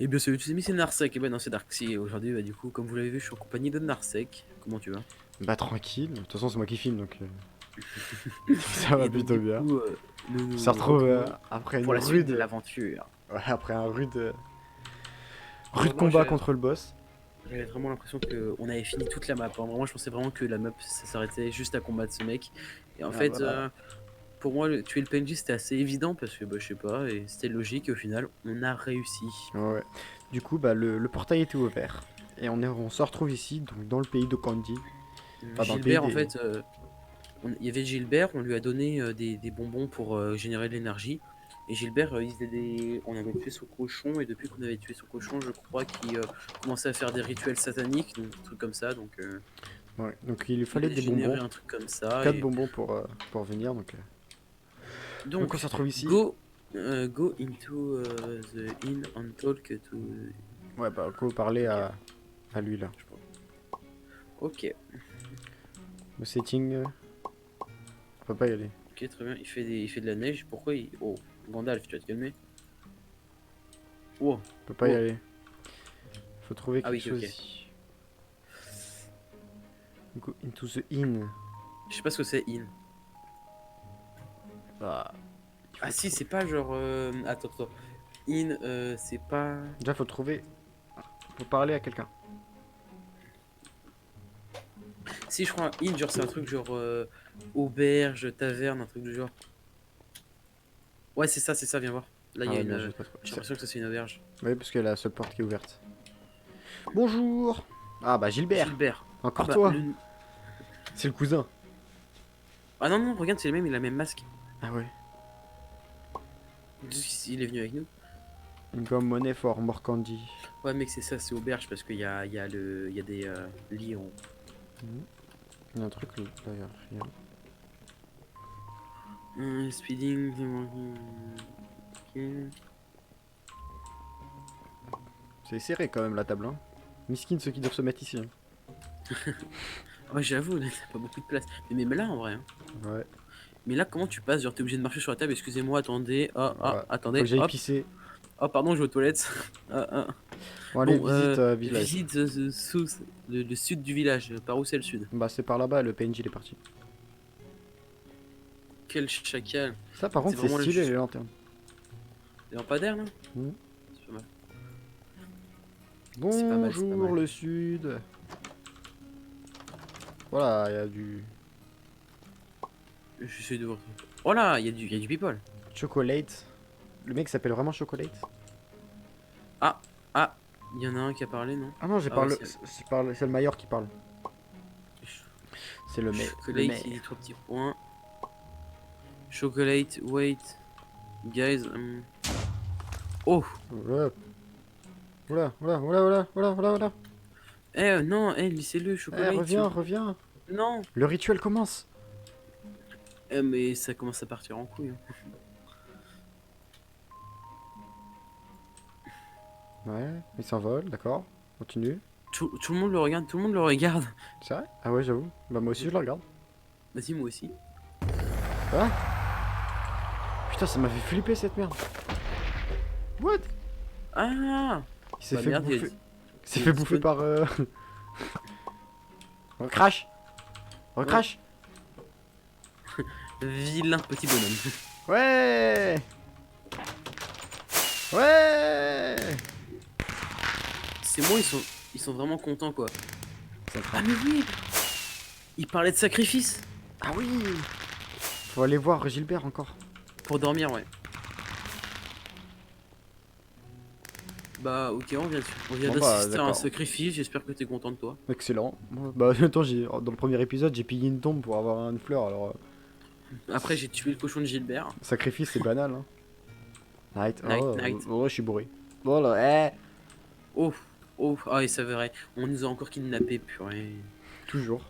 Et bien salut tous amis, c'est Narsec, et ben non c'est Darksy, et aujourd'hui du coup comme vous l'avez vu je suis en compagnie de Narsec, comment tu vas? Bah tranquille, de toute façon c'est moi qui filme donc ça va Et donc plutôt du bien. coup nous On se nous retrouve retrouvons après pour une la suite de rude... l'aventure. Ouais, après un rude... Alors rude moi combat contre le boss. j'avais vraiment l'impression qu'on avait fini toute la map, hein. Vraiment je pensais vraiment que la map ça s'arrêtait juste à combattre ce mec. Et en Ah fait voilà. pour moi tuer le PNJ c'était assez évident parce que bah, je sais pas, et c'était logique et au final on a réussi. Ouais. Du coup bah le portail était ouvert. Et on se retrouve ici, donc dans le pays de Candy. Enfin dans le pays Gilbert en des... fait, il y avait Gilbert, on lui a donné des bonbons pour générer de l'énergie. Et Gilbert, on avait tué son cochon, et depuis qu'on avait tué son cochon, je crois qu'il commençait à faire des rituels sataniques, donc des trucs comme ça. Donc Ouais, donc il lui il fallait a des généré bonbons. un truc comme ça. 4 Et bonbons pour venir donc... Donc on se donc, retrouve ici. go into the inn and talk to. Ouais bah go parler Ok, à lui là. je pense. Ok, Le setting... on peut pas y aller. ok, très bien. Il fait de la neige. Pourquoi il. Oh, Gandalf, tu vas te calmer. Oh, On peut pas y oh. aller. Faut trouver Ah quelque oui, chose ok. ici. Go into the inn. Je sais pas ce que c'est in. Bah... il Ah faut si, trouver... c'est pas genre... Attends. In, c'est pas... Déjà faut trouver... faut parler à quelqu'un. Si, je crois in, genre c'est un truc genre auberge, taverne, un truc du genre. Ouais, c'est ça, viens voir. Là, il Ah y a ouais, une... merde, j'ai pas trouvé. J'ai l'impression que ça c'est une auberge. Oui, parce que la seule porte qui est ouverte. Bonjour. Ah bah Gilbert. Gilbert. Ah Encore bah, toi. le... C'est le cousin. Ah non, regarde, c'est le même, il a le même masque. Ah ouais. Il est venu avec nous. Une gomme monnaie for more candy. Ouais, mec, c'est ça, c'est auberge parce il y a des lits en... Mhm. Il y a un truc là, d'ailleurs. Speeding... Ok. C'est serré quand même la table. Hein. Miskin ceux qui doivent se mettre ici. Hein. Ouais, j'avoue, là, t'as pas beaucoup de place. Mais même là, en vrai, hein. Ouais. Mais là, comment tu passes? Genre, t'es obligé de marcher sur la table. Excusez-moi, attendez. Ouais. Faut Attendez. que j'aille Hop. pisser. Oh, pardon, je vais aux toilettes. Bon allez, Bon, visite village. visite le sud du village. Par où c'est le sud? Bah c'est par là-bas, le PNJ il est parti. Quel chacal. Ça par C'est contre c'est vraiment stylé les lanternes. les lampadaires, là? Mhm. C'est pas mal. C'est pas mal, c'est pas Bonjour mal. le sud. Voilà, il y a du J'essaie de voir. Oh là, il y a du people. chocolate. Le mec s'appelle vraiment chocolate. Ah, ah, il y en a un qui a parlé, non? Ah non, j'ai Ah ouais, parlé. C'est le Mayor qui parle. C'est le Chocolate, il dit 3 petits points. Chocolate, wait. Guys, oh! Oula, oula, oula, oula, oula, oula, oula, oula. Non, laissez-le, Eh, chocolate. reviens, reviens. Non! Le rituel commence. Mais ça commence à partir en couille, hein. Ouais, il s'envole, d'accord. Continue. Tout le monde le regarde, tout le monde le regarde. C'est vrai? Ah ouais, j'avoue. Bah moi aussi je le regarde. Vas-y, moi aussi. Ah putain, ça m'a fait flipper cette merde. What? Ah! Il s'est Bah fait merde, bouffer. Il s'est il fait a bouffer spawn. par... Recrash. Recrash. Vilain petit bonhomme. Ouais. Ouais. C'est moi, ils sont vraiment contents, quoi. Ça Ah craque. mais oui! Il parlait de sacrifice! Ah oui. Faut aller voir Gilbert encore. Pour dormir, ouais. Bah ok, on vient Bon bah d'assister à un d'accord. sacrifice, j'espère que t'es content de toi. Excellent. Bah attends, dans le premier épisode, j'ai pillé une tombe pour avoir une fleur, alors... Après j'ai tué le cochon de Gilbert. sacrifice, c'est banal, hein. Night. Oh, Night. oh, je suis bourré. Voilà, eh. Oh, ah et c'est vrai, on nous a encore kidnappés, purée. Toujours.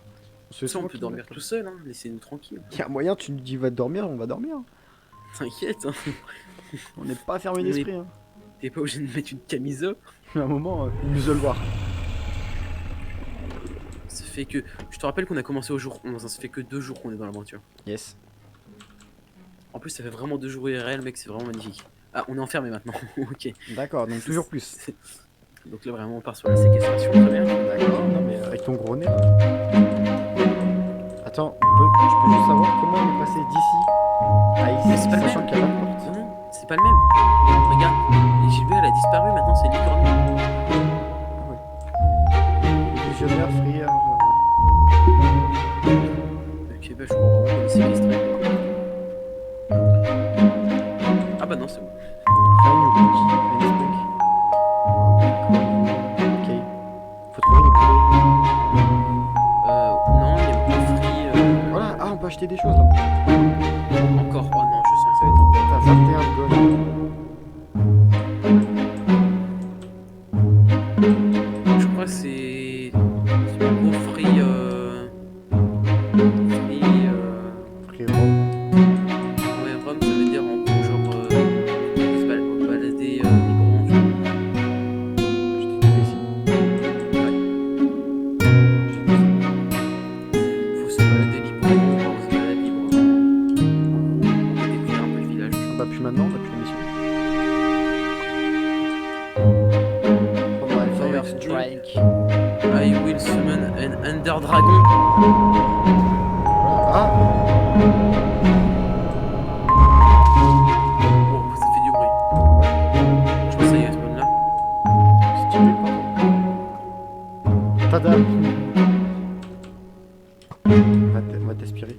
C'est Ça on souvent peut qu'il dormir tout seul, hein, laissez-nous tranquilles. y a moyen, tu nous dis va dormir, on va dormir. T'inquiète, hein. On n'est pas fermé Mais d'esprit, hein. t'es pas obligé de mettre une camisole. À un moment, ils nous veulent voir. Ça fait que... Je te rappelle qu'on a commencé au jour 11, hein, ça fait que 2 jours qu'on est dans l'aventure. Yes. En plus ça fait vraiment 2 jours IRL, mec, c'est vraiment magnifique. Ah, on est enfermé maintenant. Ok. D'accord, donc toujours plus. Donc là, vraiment, on part sur la séquestration. Très bien. D'accord, non mais avec ton gros nez là. Attends, je peux juste savoir comment on est passé d'ici à Mais ici, c'est pas le sachant même. qu'il n'y a pas de porte. Non, non, c'est pas le même. Regarde. Et Gilbert, elle a disparu. Maintenant, c'est Licorne. Ah ouais. Illusionneur, frayeur. Ok, bah, je crois vraiment qu'on est séquestré. Ah, bah non, c'est bon. Find your cookie and spec. Ok. Faut trouver les clés. Non, il y a beaucoup free. Voilà, ah on peut acheter des choses là. Encore. Oh non, je sens que ça va être encore. T'as 21 de gold. Je crois que c'est le gros free. Free. Frérot. Ouais, Rome, ça veut dire en gros, genre. On peut se balader librement, tu vois. Je t'ai trouvé ici. Ouais. Faut se balader librement, on se balade librement. On va découvrir un peu le village. Ah bah plus maintenant, on a plus la mission. Oh my Fire first Strike. strike. I will summon an Ender Dragon. Ah, Oh, ça fait du bruit. Je pense que ça y est, spawn là. stylé, pardon. Tada. On va t'aspirer.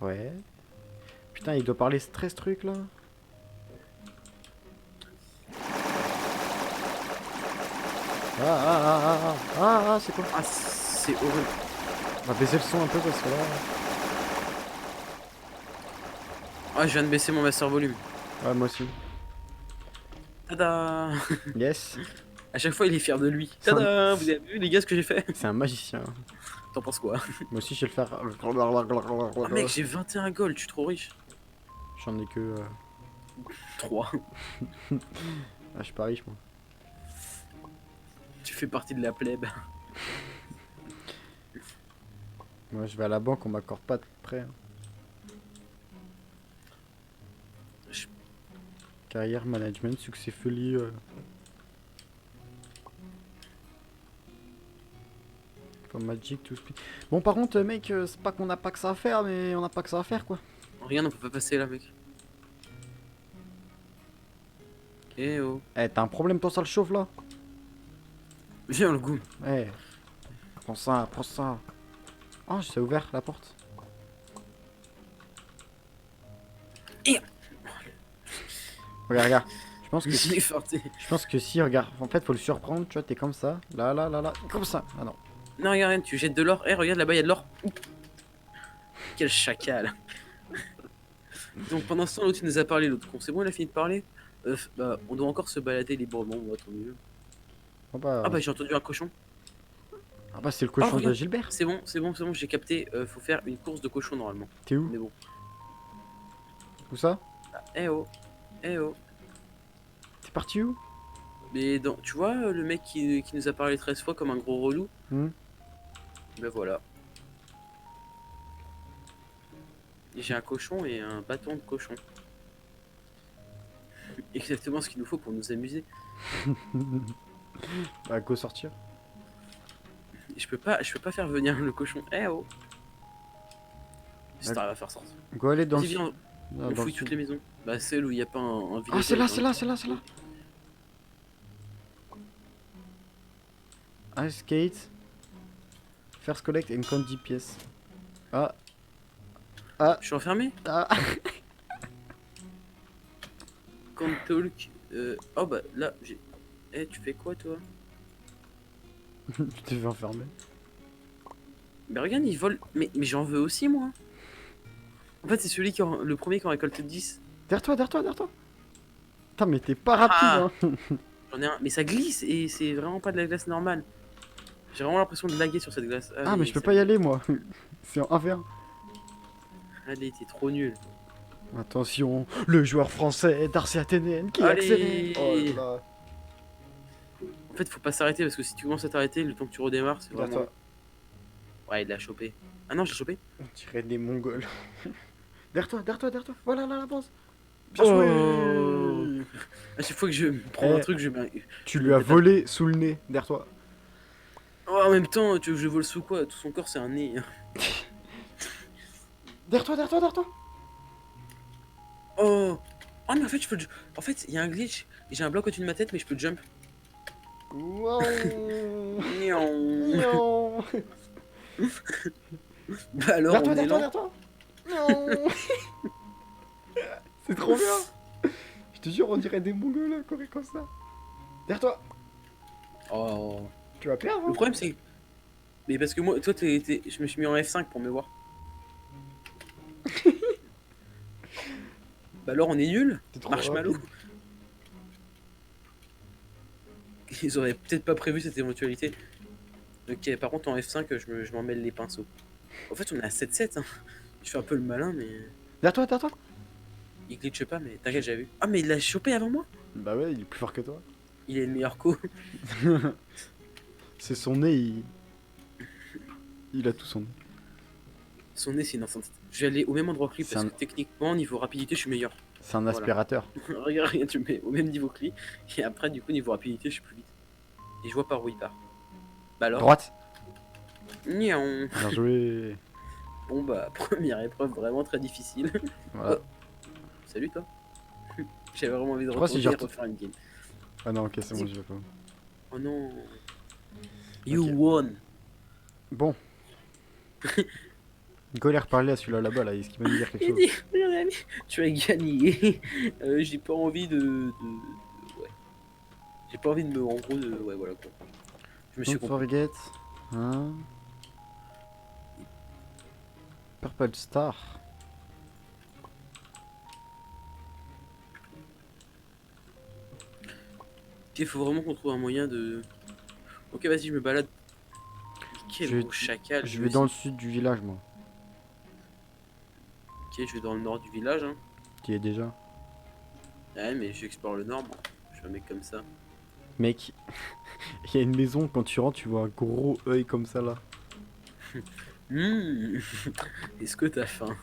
Ouais. Putain, il doit parler stress truc là. C'est quoi? Ah, c'est horrible. On va baisser le son un peu parce que là. Ah, je viens de baisser mon master volume. Ouais, moi aussi. Tada! Yes. À chaque fois, il est fier de lui. C'est un- Tada! Vous avez vu les gars ce que j'ai fait? C'est un magicien. T'en penses quoi? Moi aussi, je vais le faire. Ah, mec, j'ai 21 gold, je suis trop riche. J'en ai que. 3. Ah, je suis pas riche, moi. Tu fais partie de la plèbe. Moi, je vais à la banque, on m'accorde pas de prêt. Hein. Je- Carrière, management, successfully. Pas magic, tout speed. Bon, par contre, mec, c'est pas qu'on a pas que ça à faire, mais on a pas que ça à faire, quoi. Regarde, on peut pas passer là, mec. Eh oh. Eh, t'as un problème, toi, ça le chauffe là? Viens, le goût. Eh, prends ça, prends ça. Oh, c'est ouvert la porte. Et- Regarde, regarde. Je pense que Je l'ai si, forcé. je pense que si, regarde. En fait, faut le surprendre, tu vois, t'es comme ça. Là, là, là, là. Comme ça. Ah non. Non, regarde, regarde, tu jettes de l'or. Eh, regarde là-bas, il y a de l'or. Quel chacal. Donc pendant ce temps, l'autre il nous a parlé, l'autre con. C'est bon, il a fini de parler. Bah, on doit encore se balader librement, on va tant mieux. Oh bah, Ah bah, j'ai entendu un cochon. c'est le cochon de regarde. Gilbert. C'est bon, c'est bon, c'est bon, j'ai capté. Faut faire une course de cochon normalement. T'es où? Mais bon. Où ça? Ah, eh oh, eh oh. T'es parti où? Mais dans, tu vois, le mec qui nous a parlé 13 fois comme un gros relou. Hmm. Ben voilà. J'ai un cochon et un bâton de cochon. Exactement ce qu'il nous faut pour nous amuser. Bah, go sortir. Et je peux pas faire venir le cochon. Eh oh. Si t'arrives à faire sortir. Go aller dans Vas-y, le. viens, Non, on dans fouille le toutes sud. les maisons. Bah celle où il n'y a pas un Ah, village. c'est là, c'est là, c'est là, c'est là. Ice skate. First collect and count DPS. Ah. Ah. Je suis enfermé. Ah. Can't talk. Oh bah là, j'ai. Eh, tu fais quoi toi? Tu t'es fait enfermer. Mais regarde, il vole. Mais j'en veux aussi moi. En fait, c'est celui le premier qui en récolte 10. Derrière toi, derrière toi, derrière toi. Putain, mais t'es pas rapide, hein. J'en ai un. Mais ça glisse et c'est vraiment pas de la glace normale. J'ai vraiment l'impression de laguer sur cette glace. Ah, mais je peux pas y aller, moi. C'est en 1v1. Allez, t'es trop nul. Attention, le joueur français Darcy Athénéenne qui Allez. accélère. Oh là là. En fait, faut pas s'arrêter parce que si tu commences à t'arrêter, le temps que tu redémarres, c'est Derrière vraiment. toi. Ouais, il l'a chopé. Ah non, j'ai chopé. On dirait des Mongols. Derrière toi. Voilà, là, avance. Bien Oh. joué. À chaque fois que je prends un Eh, truc, tu je lui me as pète un- volé sous le nez, derrière toi. Oh, en même temps, tu veux que je vole sous quoi? Tout son corps, c'est un nez. Derrière toi. Oh! Oh, mais en fait, en fait, il y a un glitch. J'ai un bloc au-dessus de ma tête, mais je peux jump. Wow. Niaou. Miaou. Bah alors, on est lent. Derrière toi. Miaou. C'est trop bien. Je te jure, on dirait des mongols là, courir comme ça. Derrière toi. Oh. Tu vas perdre, Le hein. problème, c'est. Mais parce que moi, toi, je me suis mis en F5 pour me voir. Bah alors, on est nul. T'es trop Marshmallow. rapide. Ils auraient peut-être pas prévu cette éventualité. Ok, par contre, en F5, je m'en mêle les pinceaux. En fait, on est à 7-7. Hein. Je fais un peu le malin, mais. Derrière toi. Il glitche pas, mais t'inquiète, j'ai vu. Ah, mais il l'a chopé avant moi. Bah ouais, il est plus fort que toi. Il est le meilleur co. C'est son nez, il a tout son nez. Son nez, c'est une enceinte. Je vais aller au même endroit que lui C'est parce un- que techniquement, niveau rapidité, je suis meilleur. C'est un Voilà. aspirateur. Regarde, tu me mets au même niveau que lui. Et après, du coup, niveau rapidité, je suis plus vite. Et je vois par où il part. Bah alors. Droite. Niaon. Bien joué. Bon, bah, première épreuve vraiment très difficile. Voilà. Salut toi. J'avais vraiment envie de Je crois si retourner j'ai et refaire une game. Ah non, ok, c'est bon, j'y vais pas. Oh non. You Ok. won. Bon. Colère parler à celui-là là-bas, là, est-ce qu'il va nous dire quelque Il chose? dit, Rémi, tu as gagné. J'ai pas envie ouais. J'ai pas envie de me. En gros, de. Ouais, voilà quoi. Je me suis Don't compris. forget. Hein? Purple Star. Il faut vraiment qu'on trouve un moyen de. Ok, vas-y, je me balade. Quel Je- gros chacal. Je lui vais dans le aussi. sud du village, moi. Ok, je vais dans le nord du village. Hein. Qui est déjà. Ouais, mais j'explore le nord, moi. Je suis un mec comme ça. Mec, il y a une maison, quand tu rentres, tu vois un gros œil comme ça là. Hmm. Est-ce que t'as faim?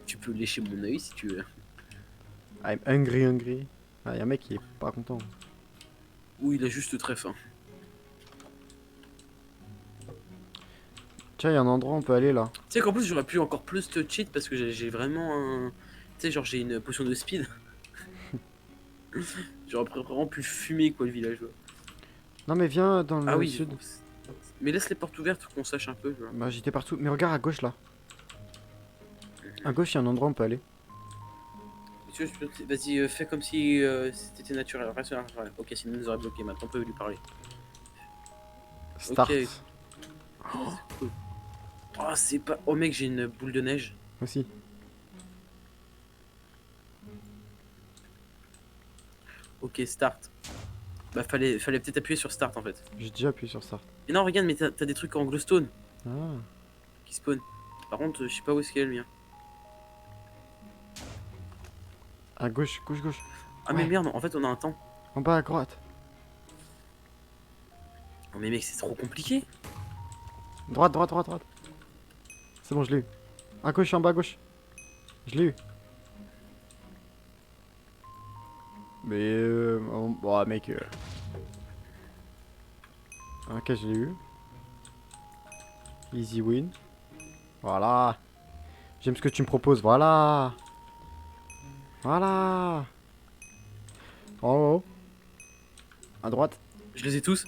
Tu peux lécher mon œil si tu veux. I'm hungry. Ah, y a un mec qui est pas content. Ou il a juste très faim. Tiens, y a un endroit où on peut aller là. Tu sais qu'en plus j'aurais pu encore plus te cheat parce que j'ai vraiment un. Tu sais, genre j'ai une potion de speed. J'aurais vraiment pu fumer quoi le villageois. Non, mais viens dans le Ah oui, sud. mais laisse les portes ouvertes pour qu'on sache un peu. Tu vois. Bah, j'étais partout. Mais regarde à gauche là. À gauche, y a un endroit où on peut aller. Tu veux, vas-y, fais comme si c'était naturel. Reste naturel. Ok, sinon il nous aurait bloqué. Maintenant on peut lui parler. Start. Ok. Oh, c'est pas. Oh mec, j'ai une boule de neige. Aussi. Ok, start. Bah, fallait peut-être appuyer sur start en fait. J'ai déjà appuyé sur start. Et non, regarde, mais t'as des trucs en glowstone Ah. qui spawn. Par contre, je sais pas où est-ce qu'il y a le mien. À gauche. Ah, mais Ouais. merde, en fait, on a un temps. En bas à droite. Oh, mais mec, c'est trop compliqué. Droite. C'est bon, je l'ai eu. À gauche, en bas à gauche. Je l'ai eu. Mais bon, mec. Ok, je l'ai eu. Easy win. Voilà. J'aime ce que tu me proposes. Voilà. En haut. À droite. Je les ai tous.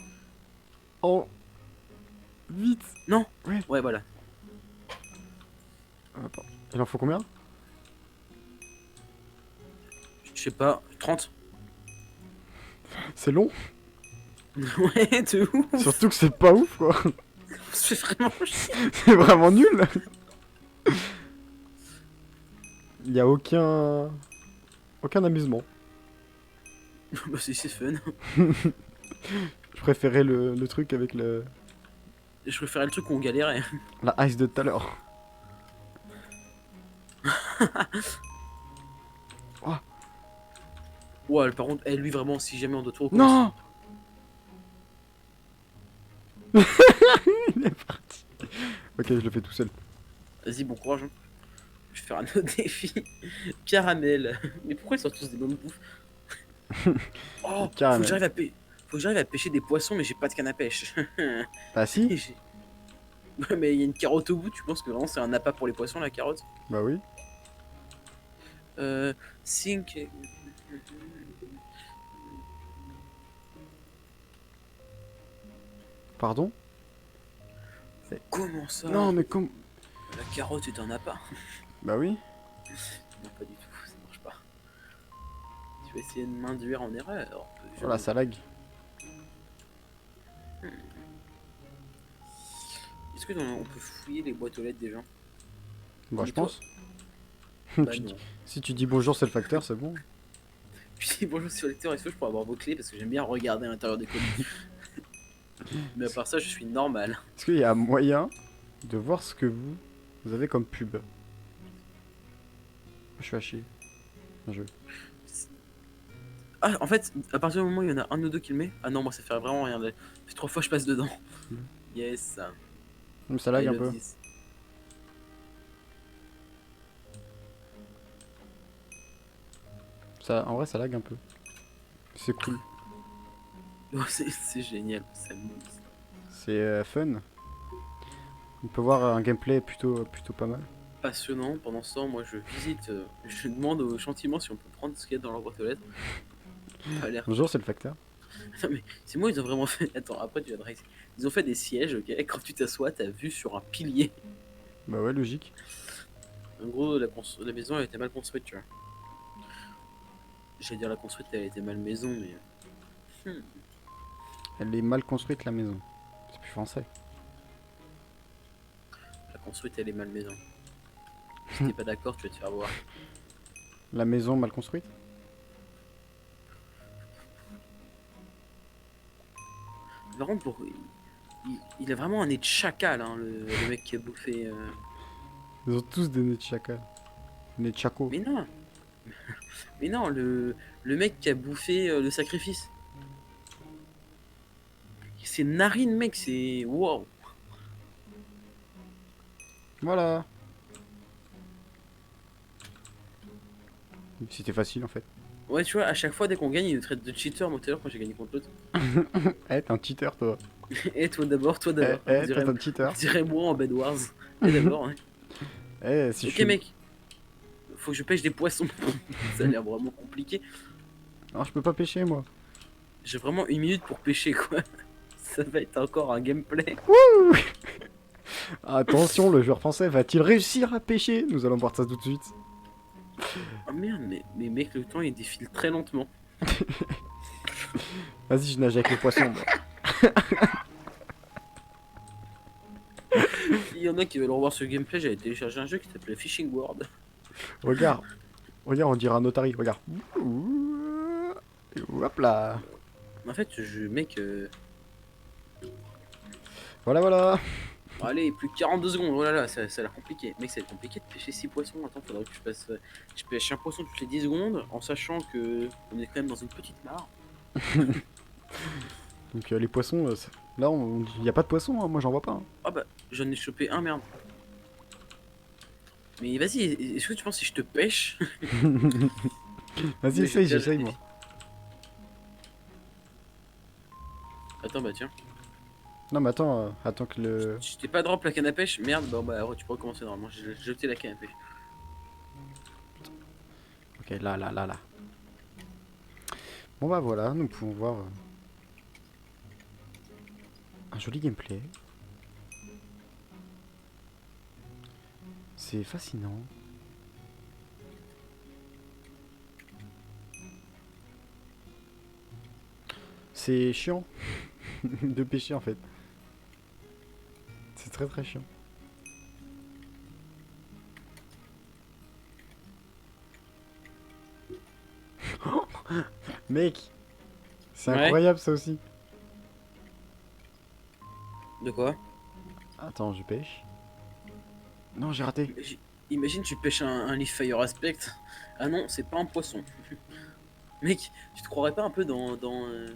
En haut. Vite. Non. Ouais. Ouais, voilà. Attends. Il en faut combien? Je sais pas, 30. C'est long. Ouais, de ouf. Surtout que c'est pas ouf, quoi. C'est vraiment chier. C'est vraiment nul. Il y a aucun amusement. Bah, c'est fun. Je préférais le truc avec Je préférais le truc où on galérait. la ice de tout à l'heure. Ouais, par contre, lui vraiment, si jamais on doit tout Non. recommencer. Il est parti. Ok, je le fais tout seul. Vas-y, bon courage. Hein. faire un autre défi. Caramel. Mais pourquoi ils sont tous des bonnes bouffes? Oh, Caramel. faut que j'arrive à pêcher des poissons, mais j'ai pas de canne à pêche. Bah si. Ouais, mais il y a une carotte au bout, tu penses que vraiment c'est un appât pour les poissons, la carotte? Bah oui. Euh, Sink. Pardon? Comment ça? Non mais comme... La carotte est un appât. Bah oui. Non, pas du tout, ça marche pas. Tu vas essayer de m'induire en erreur. Voilà, ça lag. Est-ce que on peut fouiller les boîtes aux lettres des gens? Bah je Dis-toi. pense. Bah Tu- non. Si tu dis bonjour c'est le facteur, c'est bon. Puis bonjour sur lecteur, est-ce que je pourrais avoir vos clés parce que j'aime bien regarder à l'intérieur des colis. Mais à part ça, je suis normal. Est-ce qu'il y a moyen de voir ce que vous avez comme pub? Je suis à chier. Un jeu. Ah, en fait, à partir du moment où il y en a un ou deux qui le met. Ah non, moi ça fait vraiment rien. Ça fait 3 fois que je passe dedans. Yes. Mais ça lag I un love peu. this. Ça, en vrai ça lag un peu. C'est cool. Oh, c'est génial, ça m'amuse. C'est fun. On peut voir un gameplay plutôt pas mal. Passionnant. Pendant ce temps, moi je visite, je demande gentiment si on peut prendre ce qu'il y a dans leur boîte aux lettres. Ça a l'air. Bonjour, c'est le facteur. Non mais c'est moi, ils ont vraiment fait. Attends, après tu vas te. Ils ont fait des sièges, ok? Quand tu t'assois, t'as vue sur un pilier. Bah ouais, logique. En gros, la maison elle était mal construite, tu vois. J'allais dire la construite, elle était mal maison, mais. Elle est mal construite la maison. C'est plus français. La construite, elle est mal maison. Si t'es pas d'accord, tu vas te faire voir. La maison mal construite? Par contre, il a vraiment un nez de chacal, hein, le mec qui a bouffé. Ils ont tous des nez de chacal. Nez de chaco. Mais non! Mais non, le mec qui a bouffé le sacrifice. Ses narines, mec, c'est. Wow! Voilà. C'était facile en fait. Ouais, tu vois, à chaque fois, dès qu'on gagne, il nous traite de cheater. Moi, tout à l'heure, quand j'ai gagné contre l'autre. Eh, t'es un cheater toi. Et toi d'abord, toi Eh, d'abord. toi t'es un cheater. Dirais-moi en Bed Wars. Et d'abord, hein. Eh, si je Ok, suis... mec. Faut que je pêche des poissons. Ça a l'air vraiment compliqué. Non, je peux pas pêcher moi. J'ai vraiment 1 minute pour pêcher, quoi. Ça va être encore un gameplay. Attention, le joueur français va-t-il réussir à pêcher? Nous allons voir ça tout de suite. Oh merde, mais mec, le temps il défile très lentement. Vas-y, je nage avec les poissons. Moi. Il y en a qui veulent revoir ce gameplay, j'avais téléchargé un jeu qui s'appelait Fishing World. Regarde. Regarde, on dirait un notari. Regarde. Hop là. En fait, ce jeu, mec. Voilà, voilà. Bon, allez, plus que 42 secondes. Oh là là, ça a l'air compliqué. Mec, ça va être compliqué de pêcher 6 poissons. Attends, faudrait que je passe. Je pêche un poisson toutes les 10 secondes en sachant que on est quand même dans une petite mare. Donc les poissons, là, il n'y a pas de poissons, hein. Moi j'en vois pas. Hein. Ah bah, j'en ai chopé un, merde. Mais vas-y, est-ce que tu penses si je te pêche? Vas-y, Mais essaye, j'ai déjà- j'essaye moi. Attends, bah tiens. Non, mais attends, attends que le. Je t'ai pas drop la canne à pêche? Merde, bah tu peux recommencer normalement. J'ai jeté la canne à pêche. Ok, là. Bon bah voilà, nous pouvons voir un joli gameplay. C'est fascinant. C'est chiant de pêcher en fait. C'est très chiant. Mec, c'est Ouais. incroyable ça aussi. De quoi? Attends, je pêche. Non, j'ai raté. Imagine tu pêches un Leaf Fire Aspect. Ah non, c'est pas un poisson. Mec, tu te croirais pas un peu dans. Le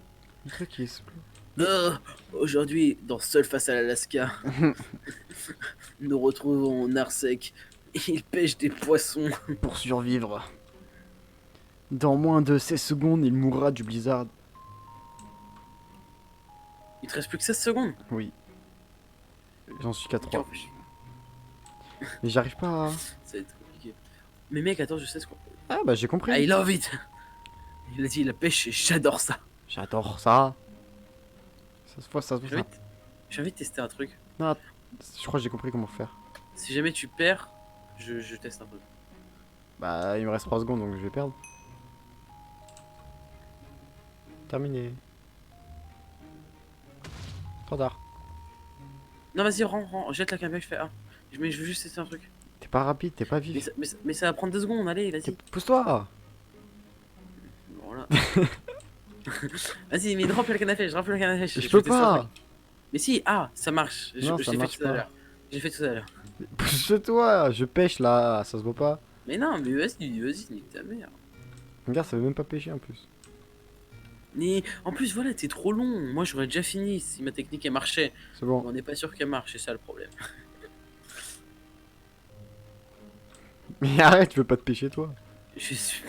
truc qui explose. Aujourd'hui, dans Seul face à l'Alaska, nous retrouvons Narsec, Il pêche des poissons. Pour survivre. Dans moins de 16 secondes, il mourra du blizzard. Il te reste plus que 16 secondes. Oui. J'en suis qu'à Ok, 3. Mais j'arrive pas à... ça va être compliqué. Mais mec, attends, je sais ce qu'on... Ah bah j'ai compris. I love it. Il a dit la pêche et j'adore ça. J'adore ça. Ça se voit, ça se voit. J'ai envie, de... j'ai envie de tester un truc. Non, je crois que j'ai compris comment faire. Si jamais tu perds, je teste un peu. Bah il me reste 3 secondes donc je vais perdre. Terminé. Trop tard. Non, vas-y, jette la caméra, je fais A. Mais je veux juste tester un truc. T'es pas rapide, t'es pas vif. Mais ça va prendre 2 secondes, allez, vas-y. Pousse-toi. Voilà. Vas-y, mais drop le canne à pêche, drop le canne à pêche. Je peux vais tester un pas. truc. Mais si, ah, ça marche. Non, J'ai ça fait marche tout à pas. l'heure. J'ai fait tout à l'heure. Pousse-toi, je pêche là, ça se voit pas. Mais non, mais vas-y, nique ta mère. Regarde, ça veut même pas pêcher en plus. Mais en plus, voilà, t'es trop long. Moi, j'aurais déjà fini si ma technique elle marchait. C'est bon. On n'est pas sûr qu'elle marche, c'est ça le problème. Mais arrête, tu veux pas te pêcher toi. Je suis.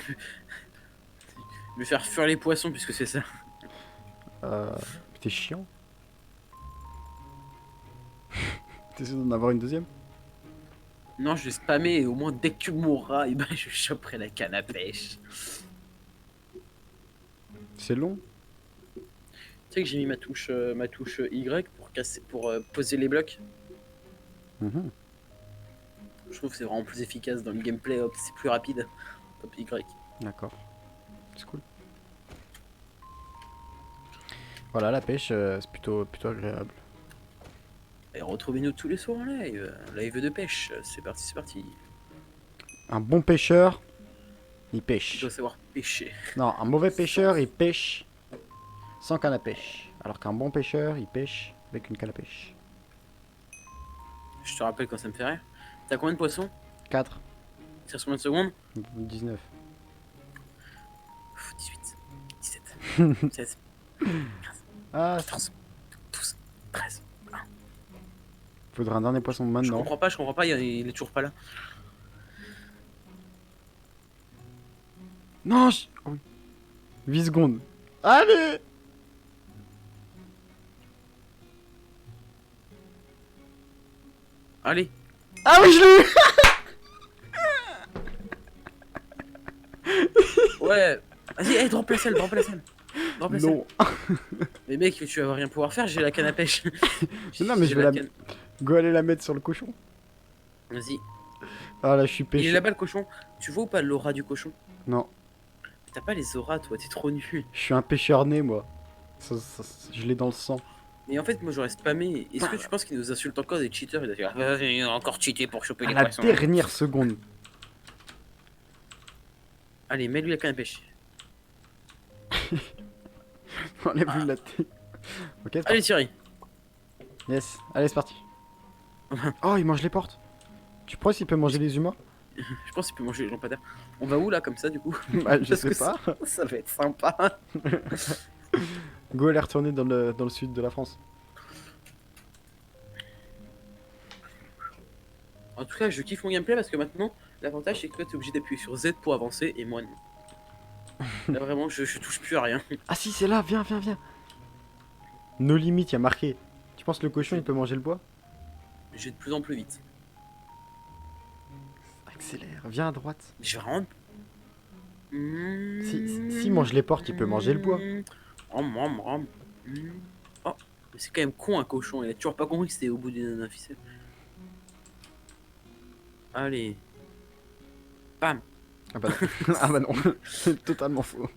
Je vais faire fuir les poissons puisque c'est ça. T'es chiant. T'essaies d'en avoir une deuxième? Non, je vais spammer et au moins dès que tu mourras, et ben, je choperai la canne à pêche. C'est long. Tu sais que j'ai mis ma touche Y pour casser, pour poser les blocs. Mhm. Je trouve que c'est vraiment plus efficace dans le gameplay, hop, c'est plus rapide. Hop, Y. D'accord. C'est cool. Voilà, la pêche, c'est plutôt agréable. Et retrouvez-nous tous les soirs en live. Live de pêche, c'est parti, c'est parti. Un bon pêcheur, il Tu pêche. dois savoir pêcher. Non, un mauvais pêcheur, il pêche sans canne à pêche. Alors qu'un bon pêcheur, il pêche avec une canne à pêche. Je te rappelle quand ça me fait rire. T'as combien de poissons? 4, Il te reste combien de secondes? 19. 18, 17, 16, Ah, 14, 12, 13. faudra un dernier poisson Je maintenant. comprends pas, il est toujours pas là. Non, oh oui. 8 secondes. Allez! Allez, Ah oui, je l'ai eu! ouais. Vas-y, hey, drop la selle, drop la selle. Drop la selle. Non. Mais mec, tu vas rien pouvoir faire, j'ai la canne à pêche. Non, mais J'ai je vais la... canne. Go aller la mettre sur le cochon. Vas-y. Ah là, je suis Il est pêché. là-bas le cochon. Tu vois ou pas l'aura du cochon? Non, T'as pas les auras, toi, t'es trop nul. je suis un pêcheur né, moi. Je l'ai dans le sang. Et en fait, moi j'aurais spammé. Est-ce que tu penses qu'il nous insulte encore des cheaters? Il va dire il a encore cheaté pour choper À les la poissons. dernière seconde. Allez, mets-lui la canne à pêche. Enlève-lui la tête. Ok, c'est Allez, parti. Thierry. Yes, allez, c'est parti. Oh, il mange les portes. Tu penses qu'il peut manger les humains? Je pense qu'il peut manger les lampadaires. On va où là, comme ça, du coup? Bah, je Parce sais que pas. ça va être sympa. Go, elle est retournée dans le sud de la France. En tout cas, je kiffe mon gameplay parce que maintenant, l'avantage c'est que toi t'es obligé d'appuyer sur Z pour avancer et moi non. Là vraiment, je touche plus à rien. Ah si, c'est là, viens, viens, viens. Nos limites, il y a marqué. Tu penses que le cochon, il peut manger le bois? Je vais de plus en plus vite. Accélère, viens à droite. Je vais vraiment. Si mange les portes, il peut manger le bois. Oh, mais c'est quand même con un cochon, il a toujours pas compris que c'était au bout d'une ficelle. Allez. Bam. Ah bah non, ah bah non. C'est totalement faux.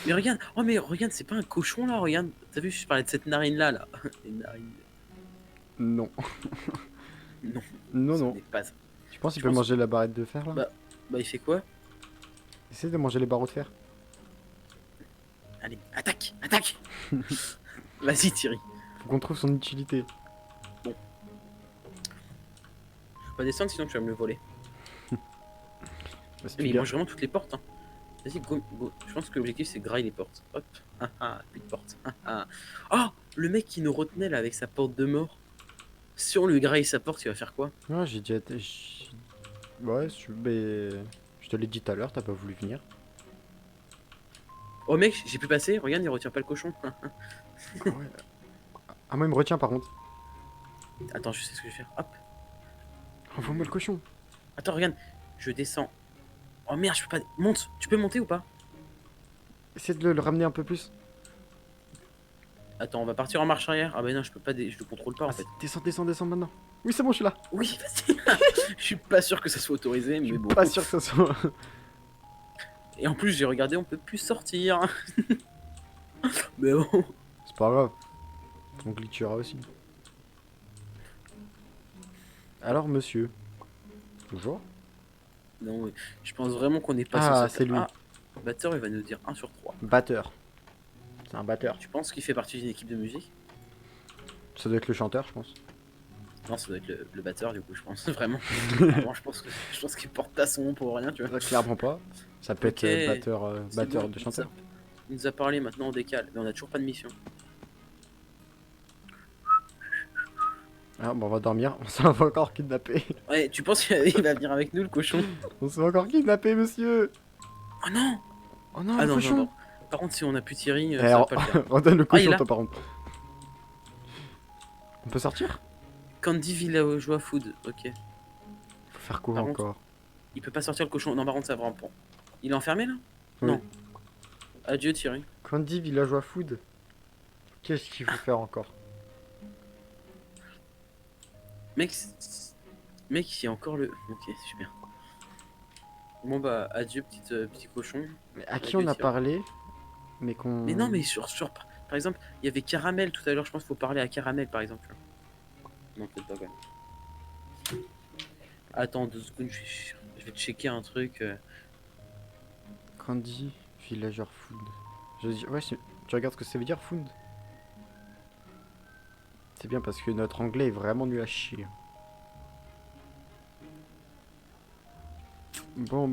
Mais regarde, oh mais regarde, c'est pas un cochon là, regarde. T'as vu, je parlais de cette narine là. Les narines. Non. Non. Non, Ce non. n'est pas ça. Tu penses qu'il Je peut pense- manger la barrette de fer là? Bah il fait quoi? Essaye de manger les barreaux de fer. Allez, attaque, attaque. Vas-y Thierry. Faut qu'on trouve son utilité. Je peux pas descendre sinon tu vas me le voler. Bah, si tu Mais il gardes- mange vraiment toutes les portes. Hein. Vas-y, go, go. Je pense que l'objectif c'est grailler les portes. Hop. Ah ah, plus de portes. Ah ah. Oh, le mec qui nous retenait là avec sa porte de mort. Si on lui graille sa porte, il va faire quoi? Ouais, j'ai déjà Ouais, mais... je te l'ai dit tout à l'heure, t'as pas voulu venir. Oh mec, j'ai pu passer, regarde, il retient pas le cochon. Ah ouais. Ah, moi, il me retient par contre. Attends, je sais ce que je vais faire. Hop. Envoie-moi le cochon. Attends, regarde, je descends. Oh merde, je peux pas. Monte, tu peux monter ou pas? Essaie de le ramener un peu plus. Attends, on va partir en marche arrière. Ah bah non, je peux pas, je le contrôle pas en Ah, fait. descends, descends, descends maintenant. Oui, c'est bon, je suis là. Oui, vas-y. Je suis pas sûr que ça soit autorisé, Je mais suis bon. pas sûr que ça soit... Et en plus, j'ai regardé, on peut plus sortir. Mais bon. C'est pas grave. On glitchera aussi. Alors, monsieur. Bonjour. Non, mais je pense vraiment qu'on n'est pas Ah, censé c'est faire. lui. Ah, batteur, il va nous dire 1 sur 3. Batteur. C'est un batteur. Tu penses qu'il fait partie d'une équipe de musique? Ça doit être le chanteur, je pense. Non, ça doit être le batteur, du coup, je pense. Vraiment. Vraiment, je pense qu'il porte pas son nom pour rien, tu vois. Clairement pas. Ça peut Ok, être batteur, c'est batteur bon, de chanteur. il nous a parlé, maintenant on décale. Mais on a toujours pas de mission. Ah, bon, on va dormir. On s'est encore kidnappé. Ouais, tu penses qu'il va venir avec nous, le cochon? On s'est encore kidnappé, monsieur. Oh non! Oh non, Ah le non, non, cochon. non. Par contre, si on a plus Thierry, Eh, ça va pas le faire. redonne le Ah, il est cochon, là. toi, par contre. On peut sortir? Candy Villageois Food, ok. Faut faire quoi Par contre, encore? il peut pas sortir le cochon. Non, par contre, ça va vraiment pas. Il est enfermé là? Oui. Non. Adieu Thierry. Candy Villageois Food. Qu'est-ce qu'il faut faire encore? Mec, mec, il y a encore le. Ok, super. Bon bah, adieu petit cochon. Mais à qui Adieu, on a Thierry. parlé? Mais qu'on... Mais non, mais par exemple, il y avait Caramel tout à l'heure. Je pense qu'il faut parler à Caramel par exemple. Non, peut-être pas quand même. Attends 2 secondes, je vais checker un truc. Candy Villager Food. Ouais, tu regardes ce que ça veut dire, food? C'est bien parce que notre anglais est vraiment nul à chier. Bon.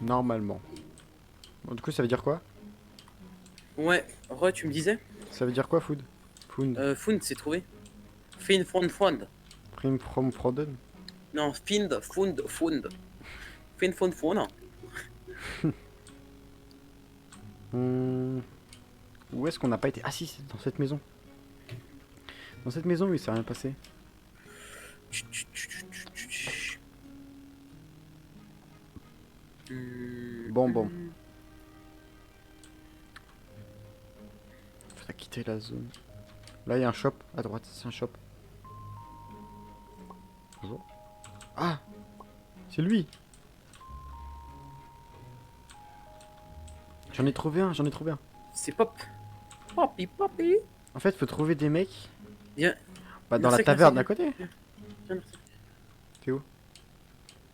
Normalement. Bon, du coup, ça veut dire quoi? Ouais, tu me disais? Ça veut dire quoi, food? Food. Fund, c'est trouvé. Fund. Prime from Froden. Non, Fund. Fund. Où est-ce qu'on n'a pas été? Ah si, c'est dans cette maison. Dans cette maison, oui, ça rien passé. Bon. Faut quitter la zone. Là, il y a un shop. À droite, c'est un shop. Bonjour. Ah! C'est lui! J'en ai trouvé un. C'est Pop. Poppy. En fait, faut trouver des mecs. Viens. Bah, dans la Merci, taverne merci. à côté. Viens, merci. T'es où?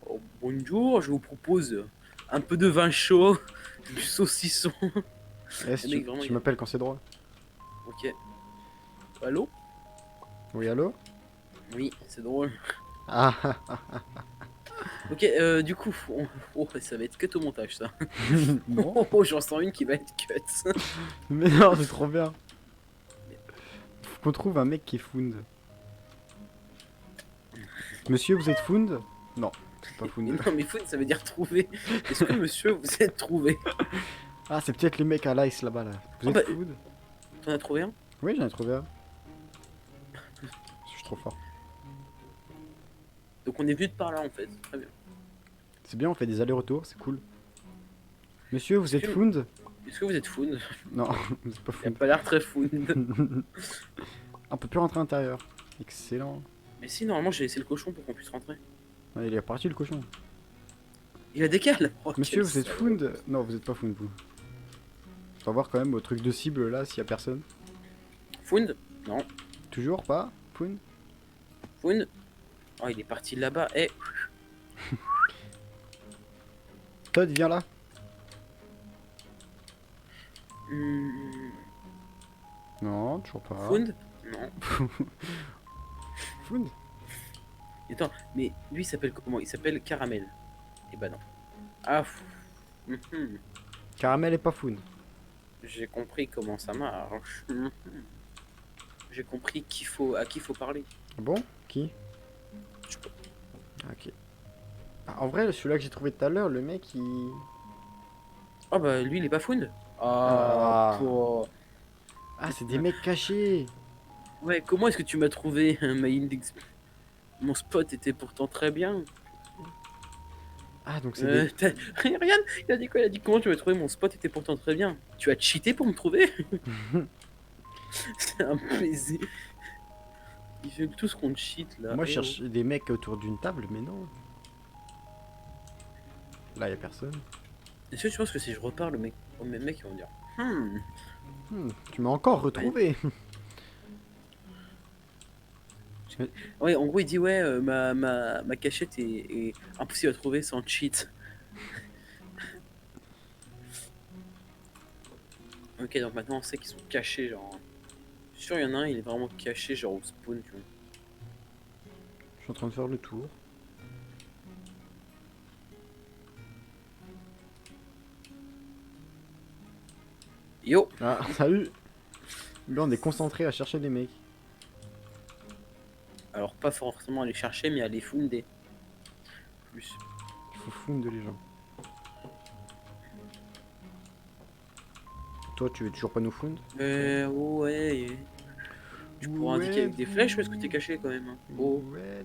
Oh, bonjour, je vous propose un peu de vin chaud, du saucisson. Eh, si mec, vraiment, tu il- m'appelles quand c'est droit. Ok. Allô? Oui, allô? Oui, c'est drôle. Ah, Ok, du coup, ça va être cut au montage ça. non. J'en sens une qui va être cut. Mais non, c'est trop bien. Faut qu'on trouve un mec qui est found. Monsieur, vous êtes found? Non, c'est pas Mais found. non, mais food, ça veut dire trouver. Est-ce que monsieur, vous êtes trouvé? Ah, c'est peut-être les mecs à l'ice là-bas là. Vous Ah êtes bah, food? T'en as trouvé un? Oui, j'en ai trouvé un. Je suis trop fort. Donc on est venu de par là en fait. Très bien. C'est bien, on fait des allers-retours, c'est cool. Monsieur, vous êtes que- found? Est-ce que vous êtes food? Non, c'est pas Il a found. pas l'air très food. On peut plus rentrer à l'intérieur. Excellent. Mais si, normalement j'ai laissé le cochon pour qu'on puisse rentrer. Ah, il est parti le cochon. Il a décalé. Oh, Monsieur, quel vous êtes salaud. found? Non, vous êtes pas found, vous. On va voir quand même au truc de cible là s'il y a personne. Found? Non. Toujours pas? Found? Found? Oh, il est parti là-bas. Eh, Todd, viens là. hmm, Non, toujours pas. Found? Non. Found? Attends, mais lui il s'appelle comment? Il s'appelle Caramel. Et bah non. Ah, mhm. Caramel est pas found. J'ai compris comment ça marche. J'ai compris à qui faut parler. Ah bon? Qui? Je sais pas. Ok. Bah, en vrai, celui-là que j'ai trouvé tout à l'heure, le mec, il... Ah bah lui il est pas found. Ah Ah, pour. ah c'est des mecs cachés. Ouais, comment est-ce que tu m'as trouvé ma index? Mon spot était pourtant très bien. Ah, donc c'est des... Regarde, il a dit quoi? Il a dit comment tu m'as trouvé? Mon spot était pourtant très bien. Tu as cheaté pour me trouver? C'est un plaisir. Ils veulent tous qu'on cheat là. Moi, je Eh oh. cherche des mecs autour d'une table, mais non. Là, y a personne. Est-ce que tu penses que si je reparle au même mec, ils vont dire Hmm. Tu m'as encore Ouais. retrouvé. Mais- Ouais, en gros, il dit ouais, ma cachette est impossible à trouver sans cheat. Ok, donc maintenant on sait qu'ils sont cachés, genre. Je suis sûr, il y en a un, il est vraiment caché, genre au spawn, tu vois. Je suis en train de faire le tour. Yo! Ah, salut. Là, on est concentré à chercher des mecs. Alors, pas forcément à les chercher, mais à les founder. Plus. Il faut foutre les gens. Toi, tu veux toujours pas nous foutre? Ouais. Tu pourras indiquer Ouais, avec des flèches parce que t'es caché quand même, hein. Oh. ouais.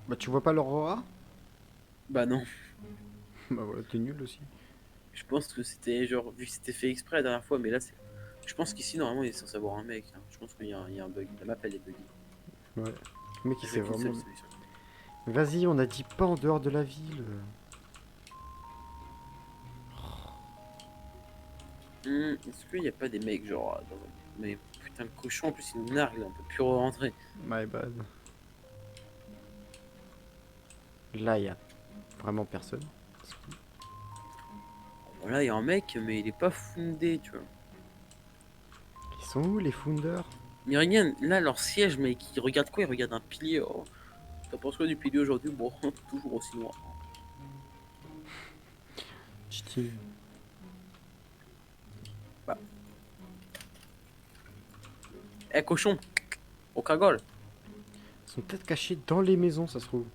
Bah, tu vois pas l'aurora? Bah non. Bah voilà, t'es nul aussi. Je pense que c'était genre, vu que c'était fait exprès la dernière fois, mais là c'est. Je pense qu'ici normalement il est censé avoir un mec, hein. Je pense qu'il y a un bug. La map elle est buggée. Ouais. Le mec, il Il n'y sait avait qu'une vraiment... seule solution. Vas-y, on a dit pas en dehors de la ville. Est-ce qu'il n'y a pas des mecs genre dans un... Mais putain le cochon en plus il nous nargue là, on peut plus rentrer. My bad. Là, il y a vraiment personne. Voilà, il y a un mec, mais il est pas fondé, tu vois. Ils sont où les founders? Mais regarde, là leur siège, mec, ils regardent quoi? Ils regardent un pilier. Oh. T'en penses quoi du pilier aujourd'hui? Bon, toujours aussi noir. Ch'ti. Bah. Eh cochon, au cagole. Ils sont peut-être cachés dans les maisons, ça se trouve.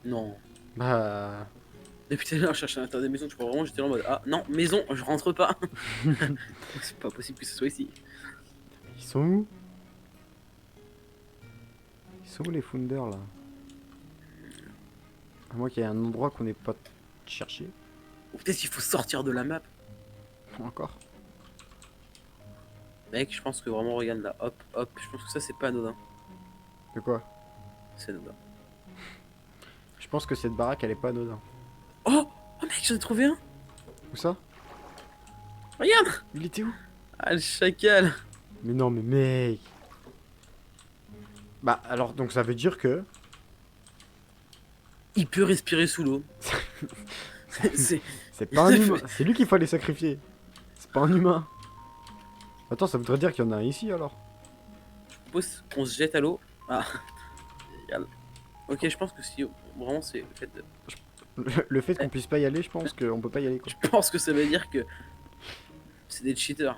Non. Bah... Depuis tout à l'heure, je cherchais à l'intérieur des maisons, tu crois vraiment, j'étais là en mode ah non, maison, je rentre pas. C'est pas possible que ce soit ici. Ils sont où? Ils sont où les founders, là? À moins qu'il y ait un endroit qu'on n'ait pas cherché. Ou peut-être qu'il faut sortir de la map. Encore. Mec, je pense que vraiment, regarde là, hop, je pense que ça c'est pas anodin. De quoi? C'est anodin. Je pense que cette baraque, elle est pas anodin. Oh, oh mec, j'en ai trouvé un. Où ça? Regarde. Il était où? Ah le chacal. Mais non, mais mec! Bah, alors, donc ça veut dire que... Il peut respirer sous l'eau. C'est. C'est pas un humain. C'est lui qu'il fallait sacrifier. C'est pas un humain. Attends, ça voudrait dire qu'il y en a un ici, alors. Suppose qu'on se jette à l'eau. Ah, regarde. Ok, je pense que si vraiment c'est le fait de. Le fait qu'on puisse pas y aller, je pense qu'on peut pas y aller, quoi. Je pense que ça veut dire que c'est des cheaters.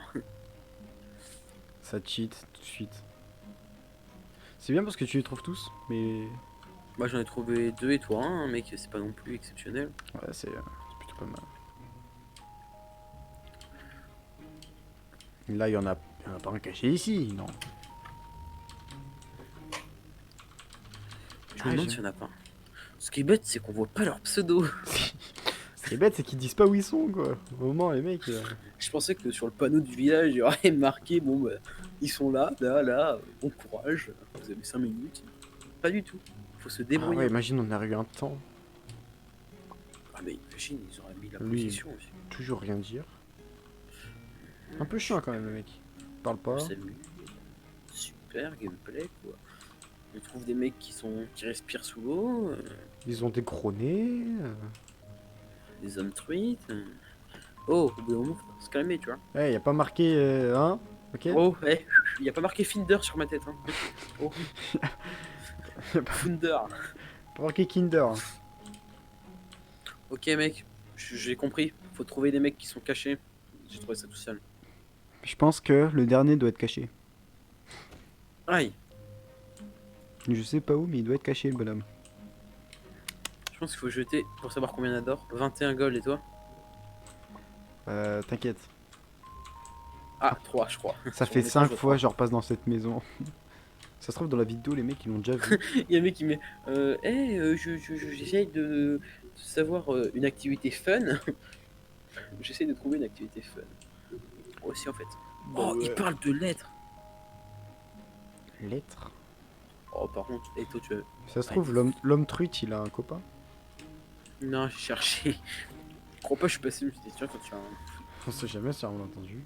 Ça cheat tout de suite. C'est bien parce que tu les trouves tous, mais... Moi j'en ai trouvé deux et toi un, mec, c'est pas non plus exceptionnel. Ouais, c'est plutôt pas mal. Là, il y en a pas un caché ici, non. Je me demande s'il y en a pas. Ce qui est bête, c'est qu'on voit pas leur pseudo. Ce qui est bête, c'est qu'ils disent pas où ils sont, quoi. Au moment, les mecs... Je pensais que sur le panneau du village, il y aurait marqué bon, bah, ils sont là, bon courage, vous avez 5 minutes. Pas du tout. Faut se Ah débrouiller. ouais, imagine, on a eu un temps. Ah, mais imagine, ils auraient mis la Lui, position aussi. toujours rien dire. Un peu chiant, quand même, le mec. Il parle pas. On s'amuse. Super gameplay quoi. On trouve des mecs qui respirent sous l'eau, Ils ont des gros nez. des hommes truites. Oh, au bout d'un moment, faut se calmer, tu vois. Eh, y a pas marqué... hein? Ok? Oh, y a pas marqué Finder sur ma tête, hein. Oh, Y a pas Finder. marqué Kinder. Ok, mec, j'ai compris. Faut trouver des mecs qui sont cachés. J'ai trouvé ça tout seul. Je pense que le dernier doit être caché. Aïe. Je sais pas où, mais il doit être caché, le bonhomme. pense qu'il faut jeter pour savoir combien on a d'or. 21 gold et toi? T'inquiète. Ah, 3 je crois. Ça Sur fait mon écran, je 5 vois fois 3. je repasse dans cette maison. Ça se trouve dans la vidéo, les mecs ils l'ont déjà vu. Il y a un mec qui met j'essaye de savoir une activité fun. J'essaye de trouver une activité fun. Moi aussi en fait. Bah Oh, il ouais. parle de lettres. Lettre. Oh, par contre, et toi tu as. Ça se Ah, trouve, l'homme truite il a un copain. non, j'ai cherché. Je crois pas, je suis passé, je me suis dit, tiens, quand tu as un. On sait jamais si on l'a entendu.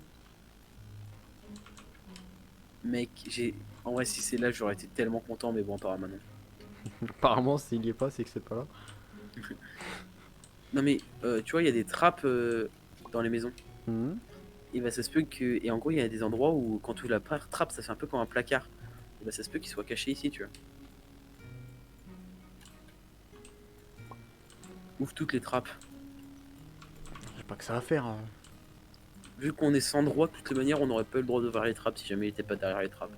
Mec, j'ai. En vrai, si c'est là, j'aurais été tellement content, mais bon, apparemment non. Apparemment, s'il y est pas, c'est que c'est pas là. Non, mais tu vois, il y a des trappes dans les maisons. Mhm. Et bah, ça se peut que. Et en gros, il y a des endroits où, quand tu ouvres la trappe, ça fait un peu comme un placard. Et bah, ça se peut qu'il soit caché ici, tu vois. Ouvre toutes les trappes. J'ai pas que ça à faire. Hein. Vu qu'on est sans droit, de toutes les manières, on n'aurait pas eu le droit d'ouvrir les trappes si jamais il était pas derrière les trappes.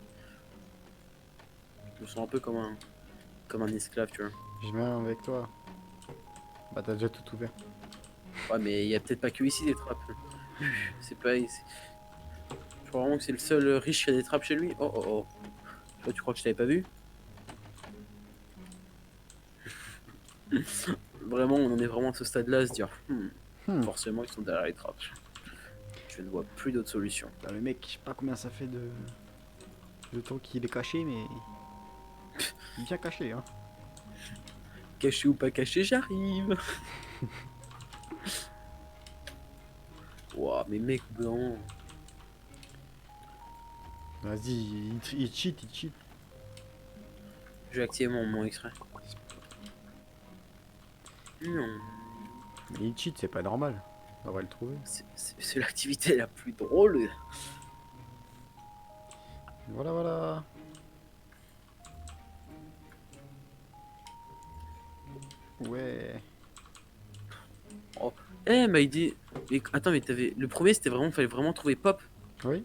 Je me sens un peu comme un esclave, tu vois. Je viens avec toi. Bah t'as déjà tout ouvert. Ouais, mais il y a peut-être pas que ici des trappes. C'est pas. Je crois vraiment que c'est le seul riche qui a des trappes chez lui. Oh oh oh. Toi, tu crois que je t'avais pas vu? Vraiment, on en est vraiment à ce stade-là à se dire Hmm. forcément, ils sont derrière les trappes. Je ne vois plus d'autre solution. Bah le mec, je sais pas combien ça fait de temps qu'il est caché, mais... Il est bien caché, hein. Caché ou pas caché, j'arrive. Ouah, mais mec blanc. Vas-y, il cheat, il cheat. Je vais activer mon extrait. Non. Mais il cheat, c'est pas normal. On va le trouver. C'est l'activité la plus drôle. Voilà, voilà. Ouais. Oh. Eh, m'a dit. Mais, attends, mais t'avais. Le premier, c'était vraiment. Fallait vraiment trouver Pop. Oui.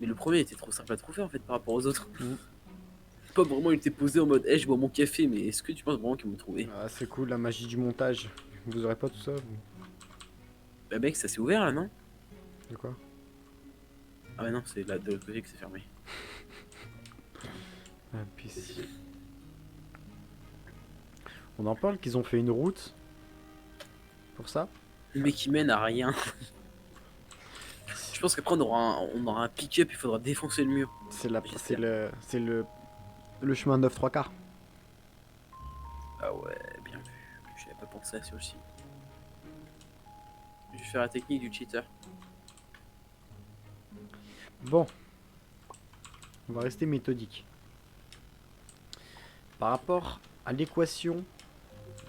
Mais le premier était trop simple à trouver en fait par rapport aux autres. Mm. Pop vraiment il était posé en mode, je bois mon café, mais est-ce que tu penses vraiment qu'ils m'ont trouvé? Ah, c'est cool, la magie du montage. Vous aurez pas tout ça, vous? Bah mec, ça s'est ouvert là, non? De quoi? Ah bah non, c'est là de l'autre côté que c'est fermé. Ah, puis si. On en parle qu'ils ont fait une route pour ça. Le mec qui mène à rien. Je pense qu'après on aura un pick-up, il faudra défoncer le mur. C'est la, J'espère. c'est le chemin 9 3 quarts. Ah ouais, bien vu. J'avais pas pensé à ça aussi. Je vais faire la technique du cheater. Bon, on va rester méthodique. Par rapport à l'équation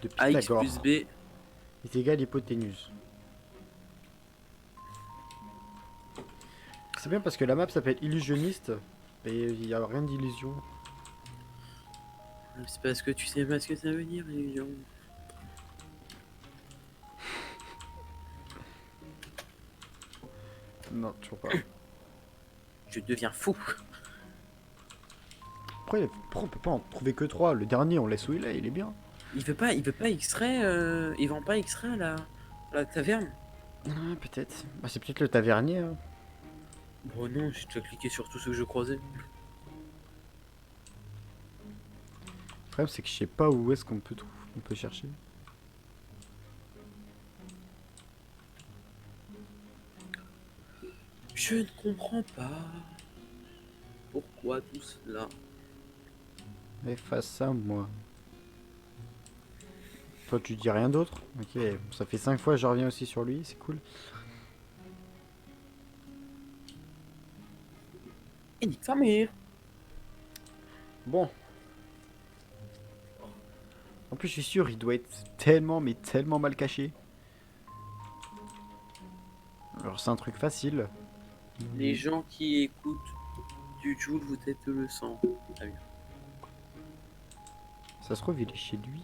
de AX Pythagore plus B. est égal à l'hypoténuse. C'est bien parce que la map s'appelle illusionniste et il n'y a rien d'illusion. C'est parce que tu sais pas ce que ça veut dire, illusion. Non, toujours pas. Je deviens fou. Pourquoi on peut pas en trouver que 3? Le dernier, on laisse où il est bien. Il veut pas extrait, il vend pas extrait à la taverne. Ah, peut-être. Bah, c'est peut-être le tavernier. Hein. Bon non, j'ai déjà cliqué sur tous ceux que je croisais. Le problème, c'est que je sais pas où est-ce qu'on peut, on peut chercher. Je ne comprends pas pourquoi tout cela. Mais face à moi. Toi, tu dis rien d'autre? Ok, ça fait 5 fois que je reviens aussi sur lui, c'est cool. Et nique sa mère. Bon. En plus, je suis sûr, il doit être tellement, mais tellement mal caché. Alors, c'est un truc facile. Les gens qui écoutent du Joule, vous êtes le sang. Ah bien. Ça se trouve, il est chez lui.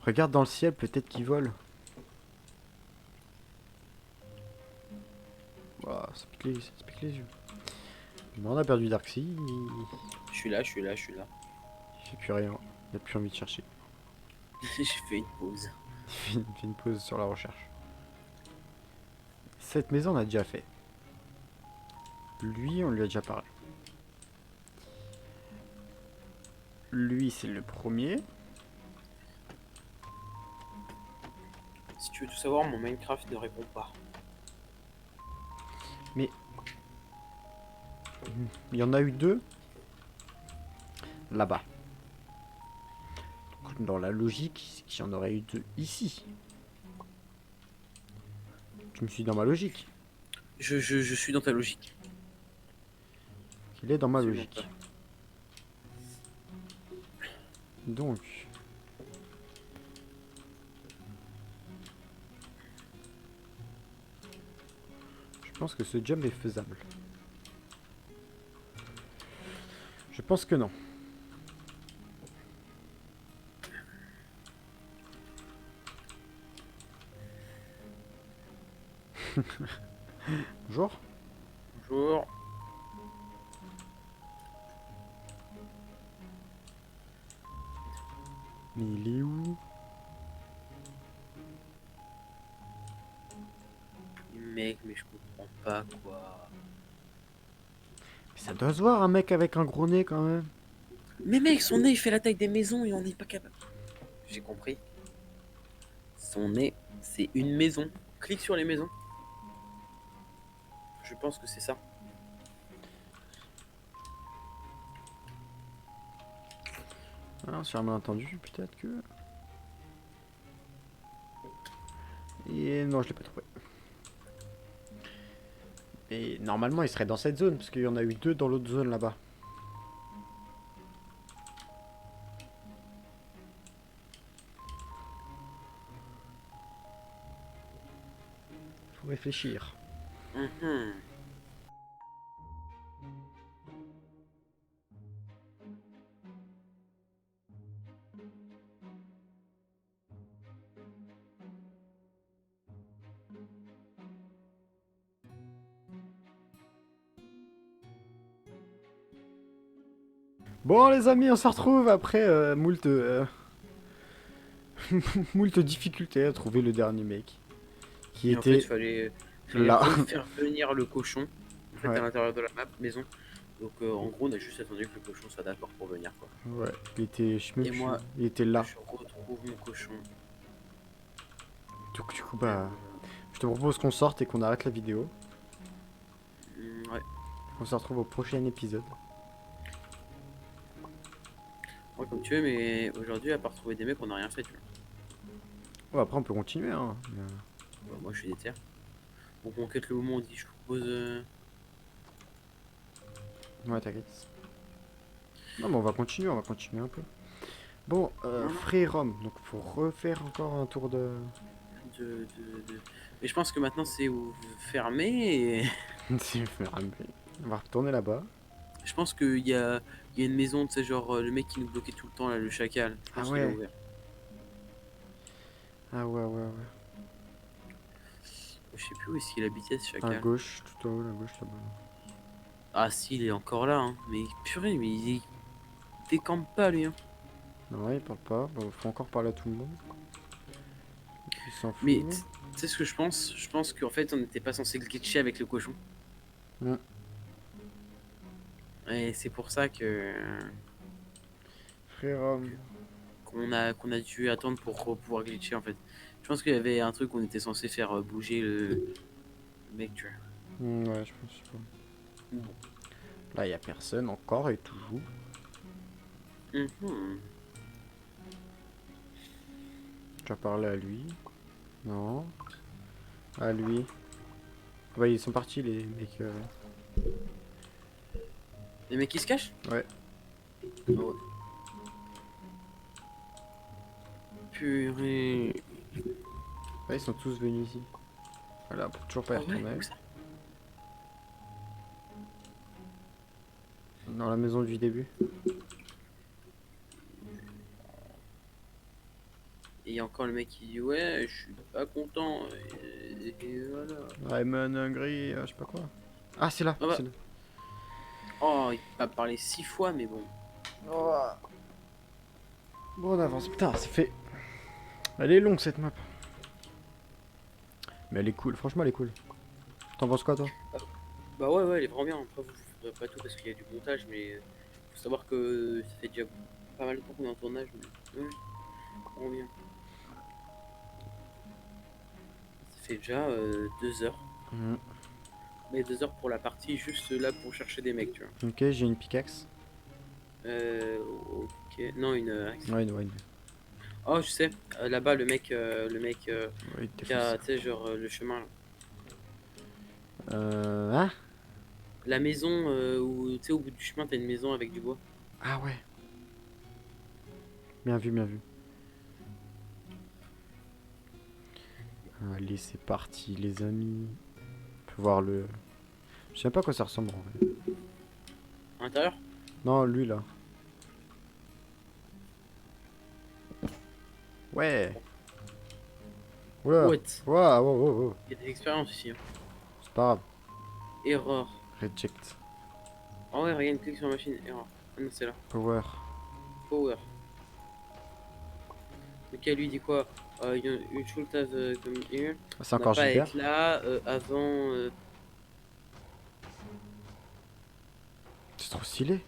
Regarde dans le ciel, peut-être qu'il vole. Voilà, ça pique les yeux. Bon, on a perdu Darksea. Je suis là, je suis là, je suis là. Il fait plus rien. Il a plus envie de chercher. J'ai fait une pause. Il fait une pause sur la recherche. Cette maison, on a déjà fait. Lui, on lui a déjà parlé. Lui, c'est le premier. Si tu veux tout savoir, mon Minecraft ne répond pas. Il y en a eu deux. Là-bas. Donc, dans la logique, il y en aurait eu deux ici. Tu me suis dans ma logique. Je suis dans ta logique. Il est dans ma Absolument logique. Donc. Je pense que ce job est faisable. Je pense que non. Bonjour. Bonjour. Mais il est où? Mec, mais je comprends pas quoi. Mais ça doit se voir un mec avec un gros nez quand même. Mais mec, son nez il fait la taille des maisons et on n'est pas capable. J'ai compris. Son nez, c'est une maison. Clique sur les maisons. Je pense que c'est ça. Ah, sur un malentendu, peut-être que. Et non, je l'ai pas trouvé. Et normalement, il serait dans cette zone, parce qu'il y en a eu deux dans l'autre zone là-bas. Faut réfléchir. Mhm. Bon, les amis, on se retrouve après moult difficultés à trouver le dernier mec. Qui Et en fait, était fallait là. refaire venir le cochon en fait, Ouais, à l'intérieur de la maison. Donc en gros, on a juste attendu que le cochon soit d'accord pour venir quoi. ouais. Il était, je sais même Et plus, moi, il était là. je retrouve mon cochon. Donc, du coup, bah, je te propose qu'on sorte et qu'on arrête la vidéo. Ouais. On se retrouve au prochain épisode. Ouais, comme tu veux, mais aujourd'hui, à part trouver des mecs, on n'a rien fait, tu vois. Ouais, après, on peut continuer, hein. Bah, moi, je suis déter. Donc on quitte le moment où on dit je propose. Ouais, t'inquiète. Non, mais on va continuer un peu. Bon, Non, non, Free Roam, donc faut refaire encore un tour de... Mais je pense que maintenant c'est fermé. Et... On va retourner là-bas. je pense il y a une maison, tu sais, genre le mec qui nous bloquait tout le temps, là, le chacal. Je Ah pense qu'il a ouais. ouvert. Ah ouais, ouais, ouais. Je sais plus où est-ce qu'il habitait ce À chacal. gauche, tout en haut, à gauche là-bas. Ah si, il est encore là, hein. Mais purée, mais il décampe pas lui, hein. Non, il parle pas. Bon, faut encore parler à tout le monde. Il s'en fout. Mais tu sais ce que je pense? Je pense qu'en fait on n'était pas censé glitcher avec le cochon. Mm. Et c'est pour ça que Free Roam. qu'on a dû attendre pour pouvoir glitcher en fait. Je pense qu'il y avait un truc qu'on était censé faire bouger le mec, tu vois. Ouais, je pense pas. Là, il y a personne encore et toujours. Mhm. Tu as parlé à lui? Non. À lui. Ah bah, ils sont partis, les mecs. Les mecs qui se cachent? Ouais. Ah ouais. Purée. Ouais, ils sont tous venus ici. Voilà, pour toujours pas y Ah ouais, retourner. où ça? Dans la maison du début. Et il y a encore le mec qui dit ouais, je suis pas content. Et voilà. Raymond Hungry, je sais pas quoi. Ah, c'est là, Ah bah. c'est là. Oh, il m'a parlé 6 fois, mais bon. Oh. Bon, on avance. Putain, ça fait. Elle est longue cette map. Mais elle est cool, franchement, elle est cool. T'en penses quoi, toi? Bah, bah ouais, ouais, elle est vraiment bien. Après, vous ferez pas tout parce qu'il y a du montage, mais faut savoir que ça fait déjà pas mal de temps qu'on est en tournage. Mais ouais, vraiment bien. Ça fait déjà 2 heures. Mhm. Mais 2 heures pour la partie juste là pour chercher des mecs, tu vois. Ok, j'ai une pickaxe. Ok. Non, une axe. Ouais, ouais, Oh, je sais. Là-bas, le mec ouais, qui défonce. a, tu sais, genre le chemin là. Hein? La maison où, tu sais, au bout du chemin, t'as une maison avec du bois. Ah ouais. Bien vu, bien vu. Allez, c'est parti, les amis. On peut voir le. Je sais même pas à quoi ça ressemble en vrai. À l'intérieur? Non, lui là. Ouais. Oula. What? Waouh, wow, wow, wow. Il y a des expériences ici, hein. C'est pas grave. Error. Reject. Ah ouais, regarde, clique sur la machine. Error. Ah non, c'est là. Power. Power. Ok, lui dit quoi? You should have come here. C'est On n'a encore pas à Gilbert. être là avant. C'est trop stylé.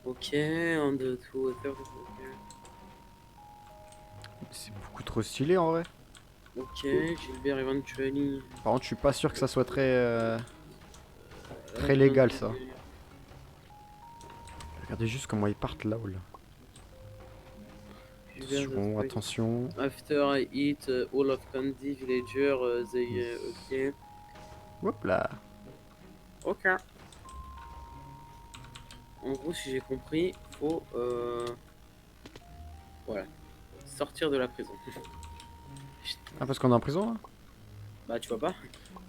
Ok, on the two. Ok, C'est beaucoup trop stylé en vrai. ok, Gilbert eventually. Par contre, je suis pas sûr que ça soit très Attends, légal ça. Regardez juste comment ils partent là-haut là. Gilbert Attention, attention. After I eat all of candy villager, they. Ok. Hop là. Ok. En gros, si j'ai compris, faut. Voilà. Sortir de la prison. Ah, parce qu'on est en prison là? Bah, tu vois pas?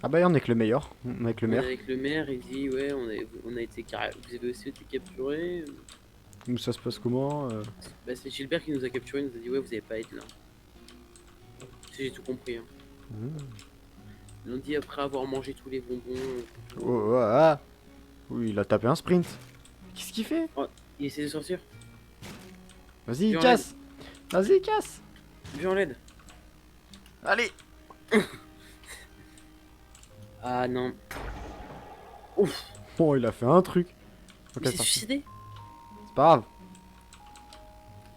Ah bah on est que le meilleur. On est avec le On est maire. avec le maire, il dit ouais, on a été vous avez aussi été capturé. Nous ça se passe comment Bah c'est Gilbert qui nous a capturé, il nous a dit ouais vous avez pas à être là. Si j'ai tout compris. Hein. Hmm. Ils l'ont dit après avoir mangé tous les bonbons. Oh, oh, ah. Oui, il a tapé un sprint. Qu'est-ce qu'il fait? Oh, il essaie de sortir. Vas-y, Viens en l'aide. casse. Vas-y, casse. Viens en l'aide. Allez. Ah non. Ouf. Bon, il a fait un truc. Ok, Il c'est s'est parti. suicidé. C'est pas grave.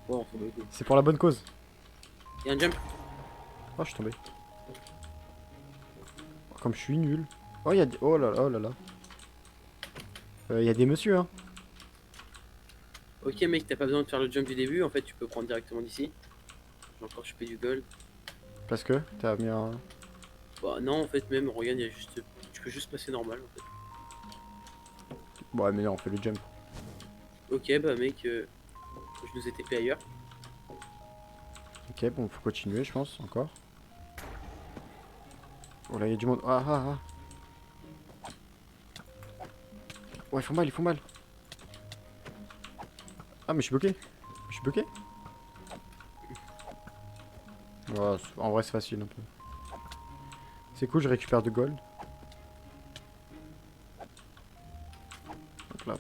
Bon, faut le coup. C'est pour la bonne cause. Il y a un jump. Oh, je suis tombé. Oh, comme je suis nul. Oh, il y a des... Oh là là, oh là là. Il y a des messieurs, hein. Ok mec, t'as pas besoin de faire le jump du début, en fait tu peux prendre directement d'ici. J'ai encore chopé du gold. Parce que t'as mis un... Bah non en fait même, regarde, il y a juste. Tu peux juste passer normal en fait. Bon, ouais, mais là, on fait le jump. Ok bah mec, je nous ai TP ailleurs. Ok, bon, faut continuer, je pense, encore. Oh là, il y a du monde. Ah, ah, ah. Ouais, ils font mal, ils font mal. Ah, mais je suis bloqué. Je suis bloqué. Ouais, en vrai, c'est facile un peu. C'est cool, je récupère de gold. Hop là.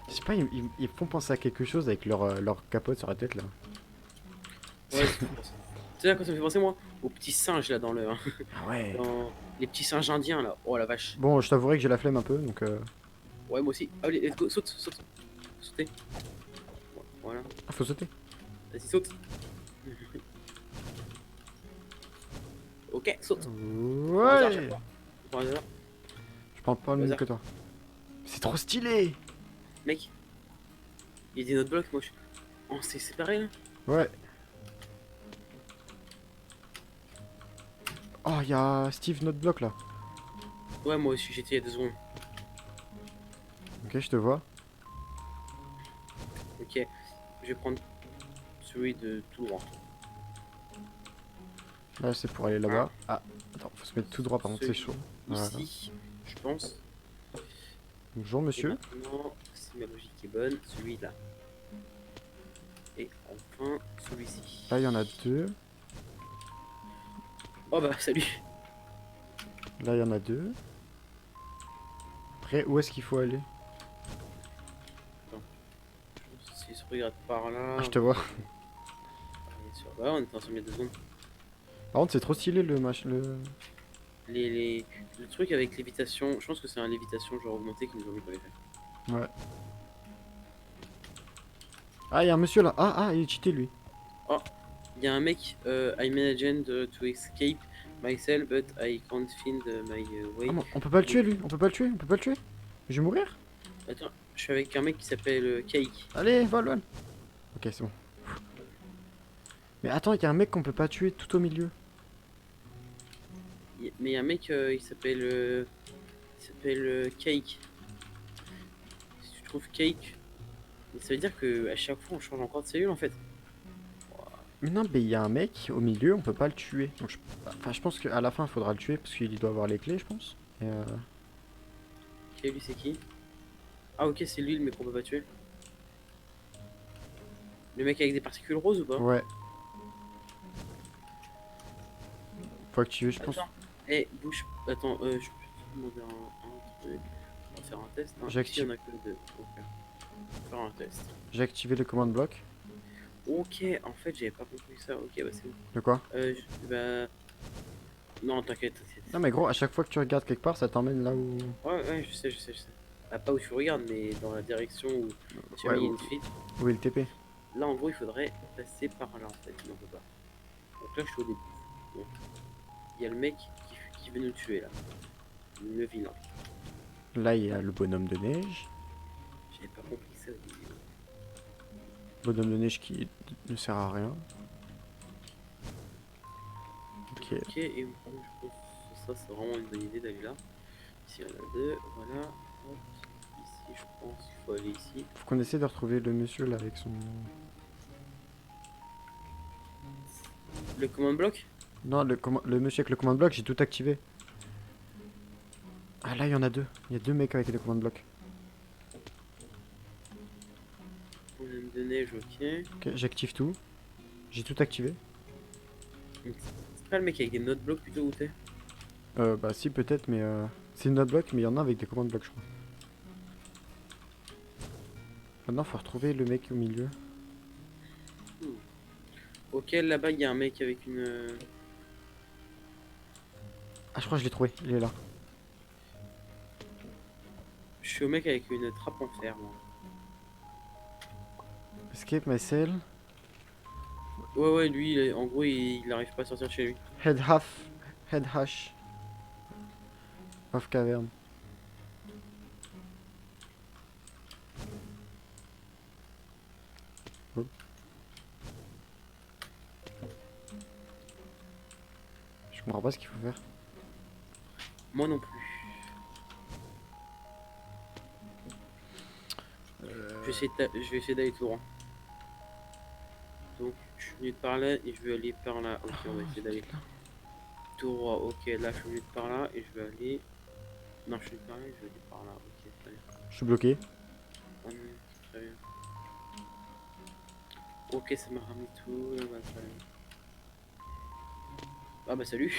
Je sais pas, ils font penser à quelque chose avec leur capote sur la tête là. Ouais, c'est pour ça. Tu sais à quoi ça me fait penser moi? Aux petits singes là dans le. Ah ouais. Dans les petits singes indiens là. Oh la vache. Bon, je t'avouerai que j'ai la flemme un peu, donc Ouais moi aussi. Allez, let's go, saute, saute. Sautez. Voilà. ah, faut sauter. Vas-y, saute. Ok, saute. Ouais. Par hasard. Je prends pas le même que toi. C'est trop stylé. Mec, il y a des notes blocs, moi je. On s'est séparés là? Ouais. Oh, il y a Steve notre bloc là. Ouais, moi aussi j'étais il y a 2 secondes. Ok, je te vois. Ok, je vais prendre celui de tout droit. Là, c'est pour aller là-bas. Ah, attends, faut se mettre tout droit, par contre, c'est chaud. Voilà. Ici, je pense. Bonjour, Et monsieur. maintenant, si ma logique est bonne, celui-là. Et enfin, celui-ci. Là, il y en a deux. Oh bah, salut! Là, il y en a 2. Après, où est-ce qu'il faut aller? Si je regarde par Ah, là, je te vois. on est sur... Ouais, on est ensemble il y a 2 secondes. Par contre, c'est trop stylé le match. Le truc avec lévitation, je pense que c'est un lévitation genre augmenté qui nous ont mis dans les faits. Ouais. Ah, il y a un monsieur là. Ah, il est cheaté lui. Oh, il y a un mec, I managed to escape myself, but I can't find my Ah, way. on peut pas le tuer lui. On peut pas le tuer. On peut pas le tuer. Je vais mourir. Attends, je suis avec un mec qui s'appelle Cake. Allez, vol. Ok, c'est bon. Mais attends, il y a un mec qu'on peut pas tuer tout au milieu. Mais il y a un mec, il s'appelle Cake. Si tu trouves Cake, ça veut dire que à chaque fois on change encore de cellule en fait. Mais non, mais il y a un mec au milieu, on peut pas le tuer. Donc enfin, je pense qu'à la fin, il faudra le tuer parce qu'il doit avoir les clés, je pense. Et Ok, lui c'est qui? Ah ok, c'est lui le mec qu'on peut pas tuer. Le mec avec des particules roses ou pas? ouais, faut activer, je pense. Attends, bouge. Attends, je peux te demander un truc. On va faire un test. Hein. Ici, J'active. on a que deux. Ok. On va faire un test. J'ai activé le command block. Ok, en fait, j'avais pas compris ça. Ok, bah c'est bon. De quoi? Bah. Non, t'inquiète. Non, mais gros, à chaque fois que tu regardes quelque part, ça t'emmène là où. Ouais, je sais. Ah, pas où tu regardes, mais dans la direction où tu as Ouais, mis une fuite. où est le TP? Là, en gros, il faudrait passer par là, en fait. Mais on peut pas. Donc là, je suis au début. Bon. Il y a le mec qui veut nous tuer, là. Le vilain. Là, il y a le bonhomme de neige. J'avais pas compris ça au début. Bonhomme de neige qui ne sert à rien. Ok. Ok, et bon, je pense que ça c'est vraiment une bonne idée d'aller là. Ici on a deux, voilà. Hop. Ici je pense qu'il faut aller ici. Faut qu'on essaie de retrouver le monsieur là avec son. Le command block. Non, le monsieur avec le command block, j'ai tout activé. Ah, là, il y en a 2. Il y a 2 mecs avec le command block. Bonhomme de neige, ok. Ok, j'active tout. J'ai tout activé. C'est pas le mec avec des notes blocs plutôt où t'es? Bah si peut-être mais c'est une note block mais il y en a avec des commandes blocs je crois. Maintenant faut retrouver le mec au milieu. Ok, là-bas il y a un mec avec une. Ah je crois que je l'ai trouvé, il est là. Je suis au mec avec une trappe en fer moi. Escape myself. Ouais, lui en gros il arrive pas à sortir de chez lui. Head hash. Off caverne. Oh. Je comprends pas ce qu'il faut faire. Moi non plus. Je vais essayer d'aller tout droit. Donc je suis venu de par là et je vais aller par là. Ok, on va essayer d'aller tout droit. Ok, là je suis venu de par là et je vais aller. Non, je suis venu de par là et je vais aller par là. Ok, très bien. Je suis bloqué. Oh non, très bien. Ok, ça m'a ramené tout. Bah, très bien. Ah bah salut.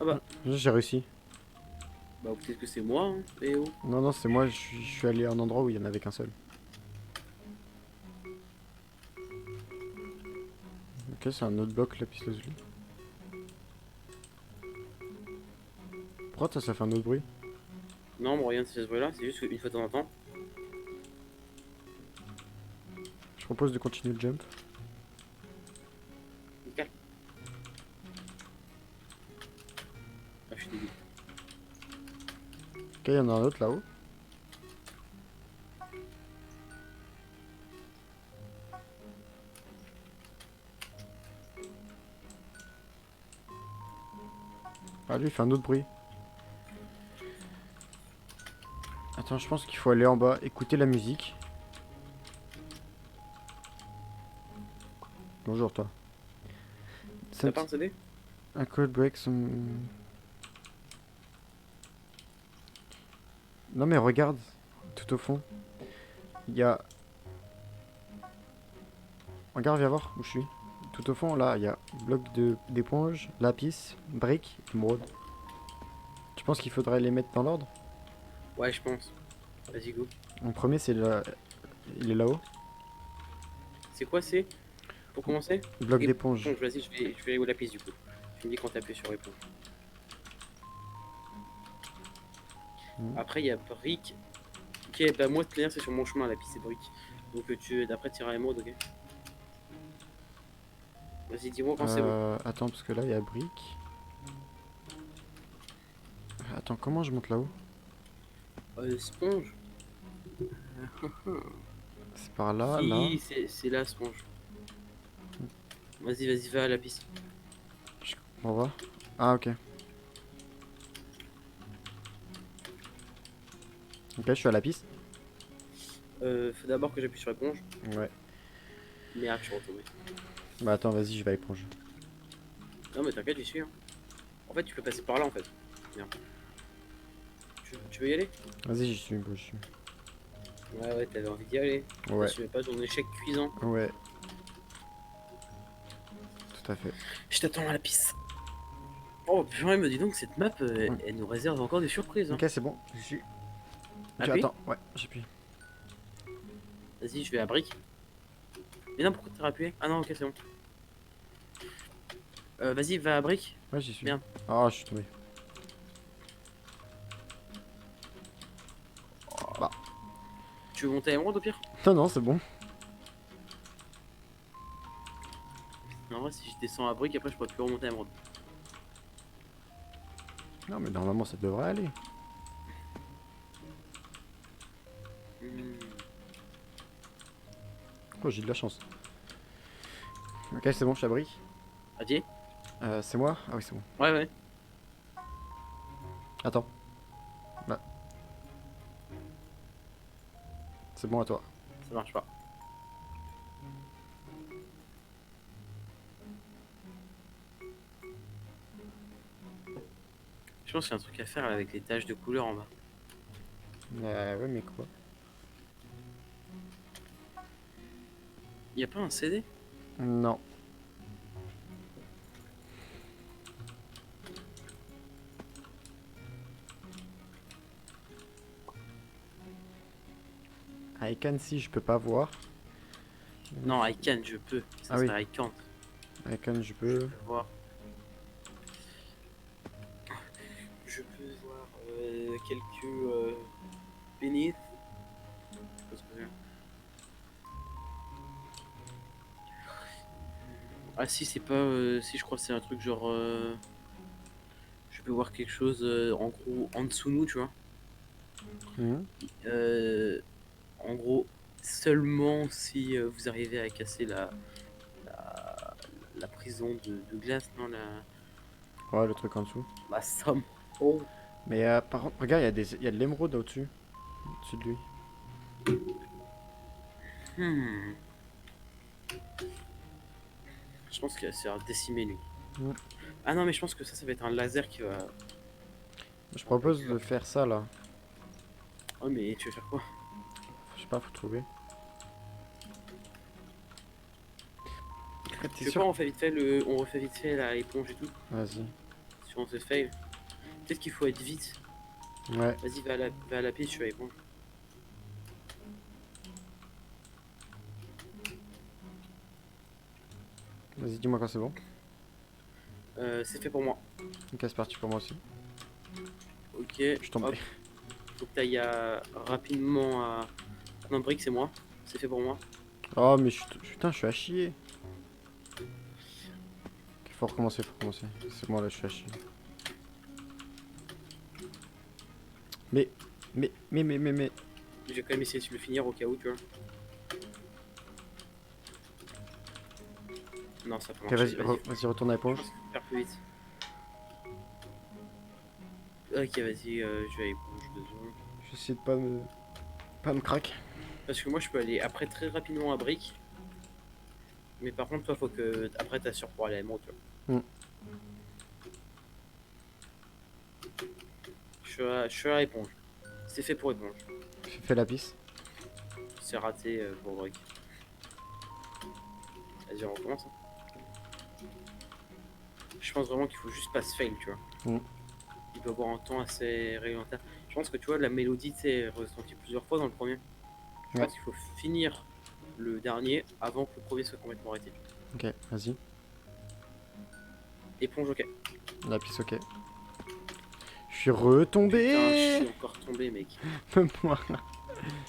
Ah bah. J'ai réussi. Bah peut-être que c'est moi. Hein. Eh oh. Non c'est moi, je suis allé à un endroit où il y en avait qu'un seul. Ok c'est un autre bloc la piste lazuli. Pourquoi ça fait un autre bruit? Non, bon, rien de ce bruit-là. C'est juste qu'une fois de temps en temps. Je propose de continuer le jump. Nickel. Ah, je suis dégoûté. Ok, il y en a un autre là-haut. Ah, lui, il fait un autre bruit. Attends, je pense qu'il faut aller en bas, écouter la musique. Bonjour, toi. T'as pas un CD? Un code break some... Non, mais regarde, tout au fond. Il y a... Regarde, viens voir où je suis. Tout au fond, là, il y a bloc d'éponge, lapis, brique, émeraude. pense qu'il faudrait les mettre dans l'ordre. Ouais, je pense. Vas-y, go. En premier, c'est là. Il est là-haut. C'est quoi, c'est pour commencer? Bloc d'éponge. Éponge, vas-y, je vais aller au lapis du coup. Tu me dis quand t'appuies sur éponge. Après, il y a brique. Ok, bah moi, de toute manière, c'est sur mon chemin, lapis et brique. Donc, d'après, tu iras à l'émeraude, ok? Vas-y, dis-moi quand c'est bon. Attends, parce que là, il y a brique. Attends, comment je monte là-haut? Sponge. C'est par là, là. Si, c'est là, sponge. Vas-y, vas-y, va à la piste. On va. Ah, ok. Ok, je suis à la piste. Faut d'abord que j'appuie sur éponge. Ouais. Merde, je suis retombé. Bah attends, vas-y, je vais à éponge. Non, mais t'inquiète, j'y suis. Hein. En fait, tu peux passer par là, en fait. Merde. Tu veux y aller? Vas-y, j'y suis, j'y suis. Ouais, t'avais envie d'y aller. Ouais. Tu mets pas ton échec cuisant. Ouais. Tout à fait. Je t'attends à la piste. Oh, purée, me dis donc, cette map, elle nous réserve encore des surprises. Hein. Ok, c'est bon, j'y suis. Ok, Appuie. attends, ouais, j'appuie. Vas-y, je vais à brique. Mais non, pourquoi t'as appuyé? Ah non, ok, c'est bon. Vas-y, va à brique. Ouais, j'y suis. Merde. Ah, je suis tombé. Bah. Tu veux monter à émeraude au pire? Non, non, c'est bon. En vrai, si je descends à brique, après, je pourrais plus remonter à émeraude. Non, mais normalement, ça devrait aller. Hmm. Oh, j'ai de la chance. Ok, c'est bon, je suis à brique. Adieu. C'est moi? Ah oui, c'est bon. Ouais, ouais. Attends. Là. C'est bon à toi. Ça marche pas. Je pense qu'il y a un truc à faire là, avec les taches de couleur en bas. Ouais, mais quoi? Y a pas un CD? Non. I can see, je peux pas voir. Non, I can, je peux. Ça Ah oui. serait I can't. I can, je Je peux. peux voir. Je peux voir quelques beneath. Je sais pas ce que c'est. Ah si, c'est pas... si, je crois que c'est un truc genre... je peux voir quelque chose en gros en dessous nous, tu vois. Mhm. En gros, seulement si vous arrivez à casser la, la prison de glace, non, Ouais, le truc en dessous. la somme. Oh. Mais par contre, regarde, il y a de l'émeraude au-dessus. Au-dessus de lui. Hmm. Je pense qu'il va se faire décimer lui. Mm. Ah non, mais je pense que ça va être un laser qui va... Je propose de faire ça là. Oh, mais tu veux faire quoi? Je sais pas, faut trouver. Tu veux pas, on fait vite fait on refait vite fait la éponge et tout. Vas-y. Si on se fail. Peut-être qu'il faut être vite. Ouais. Vas-y, va à la piste, je suis à l'éponge. Vas-y, dis-moi quand c'est bon. C'est fait pour moi. Ok, c'est parti pour moi aussi. Ok. Je suis tombé. Hop. Faut que t'ailles rapidement à... Non, brick, c'est moi. C'est fait pour moi. Oh, mais putain, je suis à chier. Ok, faut recommencer, faut recommencer. C'est moi là, je suis à chier. Mais. Je vais quand même essayer de le finir au cas où, tu vois. Non, ça peut Ok, marcher. vas-y, retourne à Je l'éponge. pense qu'il faut faire plus vite. Ok, vas-y, je vais à l'éponge 2 secondes. Je vais essayer de pas me craquer. Parce que moi, je peux aller après très rapidement à brick. Mais par contre, toi, faut que après t'assures pour aller à l'émeraude, tu vois. Mm. Je suis à éponge. C'est fait pour éponge. Fais la piste. C'est raté pour brick. Vas-y, on recommence. Hein. Je pense vraiment qu'il faut juste pas se fail, tu vois. Mm. il doit avoir un temps assez réglementaire. Je pense que tu vois, la mélodie, tu sais, est ressentie plusieurs fois dans le premier. Je Ouais. pense qu'il faut finir le dernier avant que le premier soit complètement arrêté. Ok, vas-y. Éponge, ok. La piste, ok. Je suis Putain, je retombé. suis encore tombé, mec. Même moi.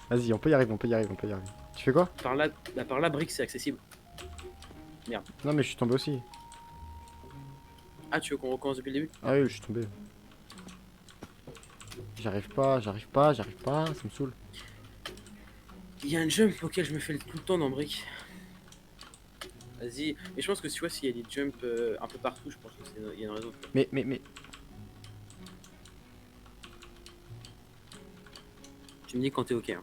Vas-y, on peut y arriver, on peut y arriver, on peut y arriver. Tu fais quoi? Par là, brique, c'est accessible. Merde. Non, mais je suis tombé aussi. Ah, tu veux qu'on recommence depuis le début? Ah oui, je suis tombé. J'arrive pas, j'arrive pas, j'arrive pas, ça me saoule. Il y a un jump auquel je me fais tout le temps dans brique. Vas-y. Mais je pense que tu vois, s'il y a des jumps un peu partout, je pense qu'il y a une raison. Mais. Tu me dis quand t'es ok. Hein.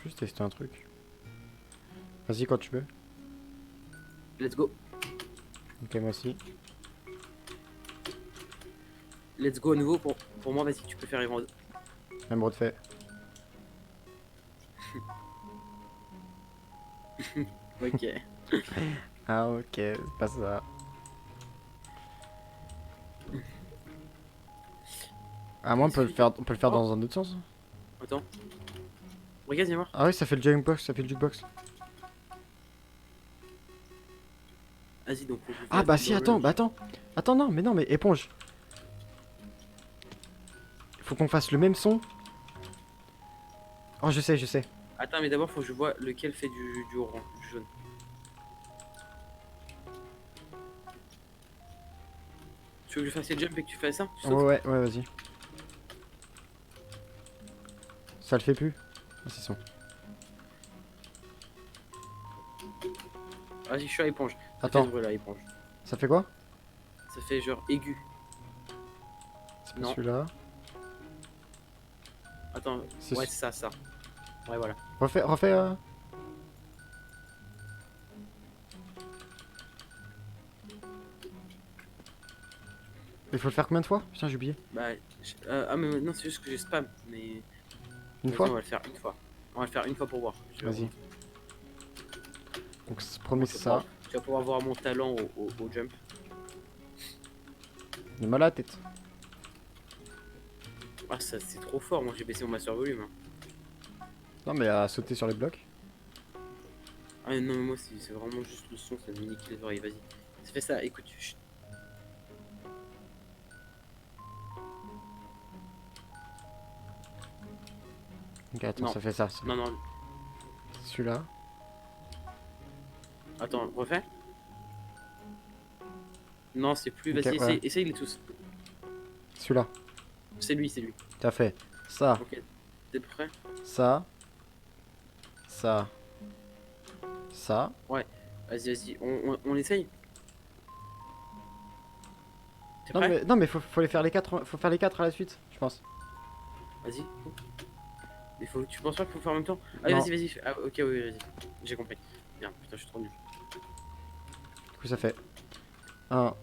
Juste tester un truc. Vas-y, quand tu veux. Let's go. Ok, moi aussi. Let's go à nouveau pour moi, vas-y, tu peux faire émeraude. Même refait. Ok. Ah, ok, c'est pas ça. Ah, moi, on peut le faire Oh. dans un autre sens. Attends. Regarde, viens voir. Ah oui, ça fait le jukebox, ça fait le jukebox. Vas-y, donc faut que je Ah fasse bah si, dans attends, le- bah attends. Attends, non, mais éponge. Faut qu'on fasse le même son. Oh, je sais, je sais. Attends, mais d'abord, faut que je vois lequel fait du orange, du jaune. Tu veux que je fasse les jumps et que tu fasses ça? Tu Ouais, sautes? ouais, vas-y. Ça le fait plus. Ah, c'est son. Vas-y, je suis à éponge. Ça Attends, fait ce bruit là, éponge. ça fait quoi? Ça fait genre aigu. C'est pas Non. celui-là. Attends, C'est ouais, c'est ça, ça. Ouais, voilà. Refais, refais. Il faut le faire combien de fois? Putain, j'ai oublié. Bah, ah, mais maintenant, c'est juste que j'ai spam. Mais Une vas-y, fois? on va le faire une fois. On va le faire une fois pour voir. Vas-y. Donc, premier, c'est ça. Tu vas pouvoir voir mon talent au jump. Il est mal à la tête. Ah, ça, c'est trop fort. Moi, j'ai baissé mon master volume. Hein. Non, mais à sauter sur les blocs. Ah, non, mais moi, c'est vraiment juste le son. Ça me nique les oreilles. Vas-y. Fais ça, écoute. Chut. Ok, attends, Non. ça fait ça. Non, non. Celui-là. Attends, refais. Non, c'est plus. Ok, Vas-y, voilà. essaye les tous. Celui-là. C'est lui, c'est lui. T'as fait ça, Ok. T'es prêt? ça, ça, ça. Ouais. Vas-y, vas-y. On essaye. T'es Non prêt? mais faut les faire les quatre, faut faire les quatre à la suite, je pense. Vas-y. Mais faut, tu penses pas qu'il faut faire en même temps? Allez, Non. vas-y, vas-y. Ah, ok, oui, vas-y. J'ai compris. Bien, putain, je suis trop nul. Du coup ça fait 1,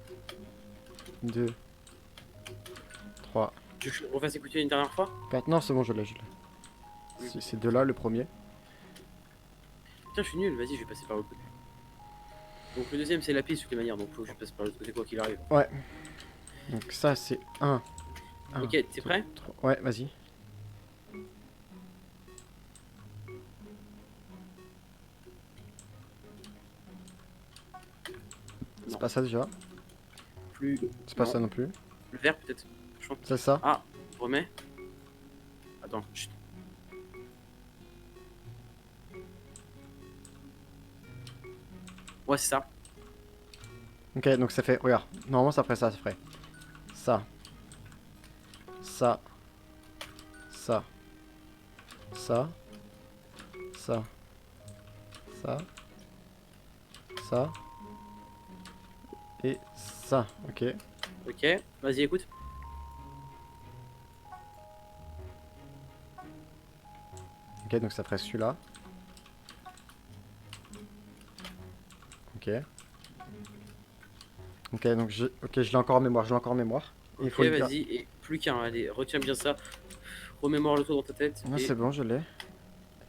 2, 3, Tu veux que je refasse écouter une dernière fois? 4. Non, c'est bon, je l'ai. C'est de là le premier. Putain, je suis nul. Vas-y, je vais passer par l'autre côté. Donc le deuxième, c'est la piste de toutes les manières. Donc faut que je passe par l'autre côté quoi qu'il arrive. Ouais. Donc ça c'est 1. Ok, t'es prêt? Ouais, vas-y. C'est Non. pas ça déjà. Plus. C'est pas Non. ça non plus. Le vert peut-être. Je pense. C'est ça. Ah, remets. Attends. Chut. Ouais, c'est ça. Ok, donc ça fait. Regarde. Normalement ça ferait ça, ça ferait. Ça. Ça. Ça. Ça. Ça. Ça. Ça. Et ça. Ok. Ok, vas-y, écoute. Ok, donc ça ferait celui-là. Ok. Ok, donc je l'ai encore en mémoire, je l'ai encore en mémoire. Et il Ok, faut le dire. vas-y. Et plus qu'un. Allez, retiens bien ça. Remémore le tour dans ta tête. Non, et c'est bon, je l'ai.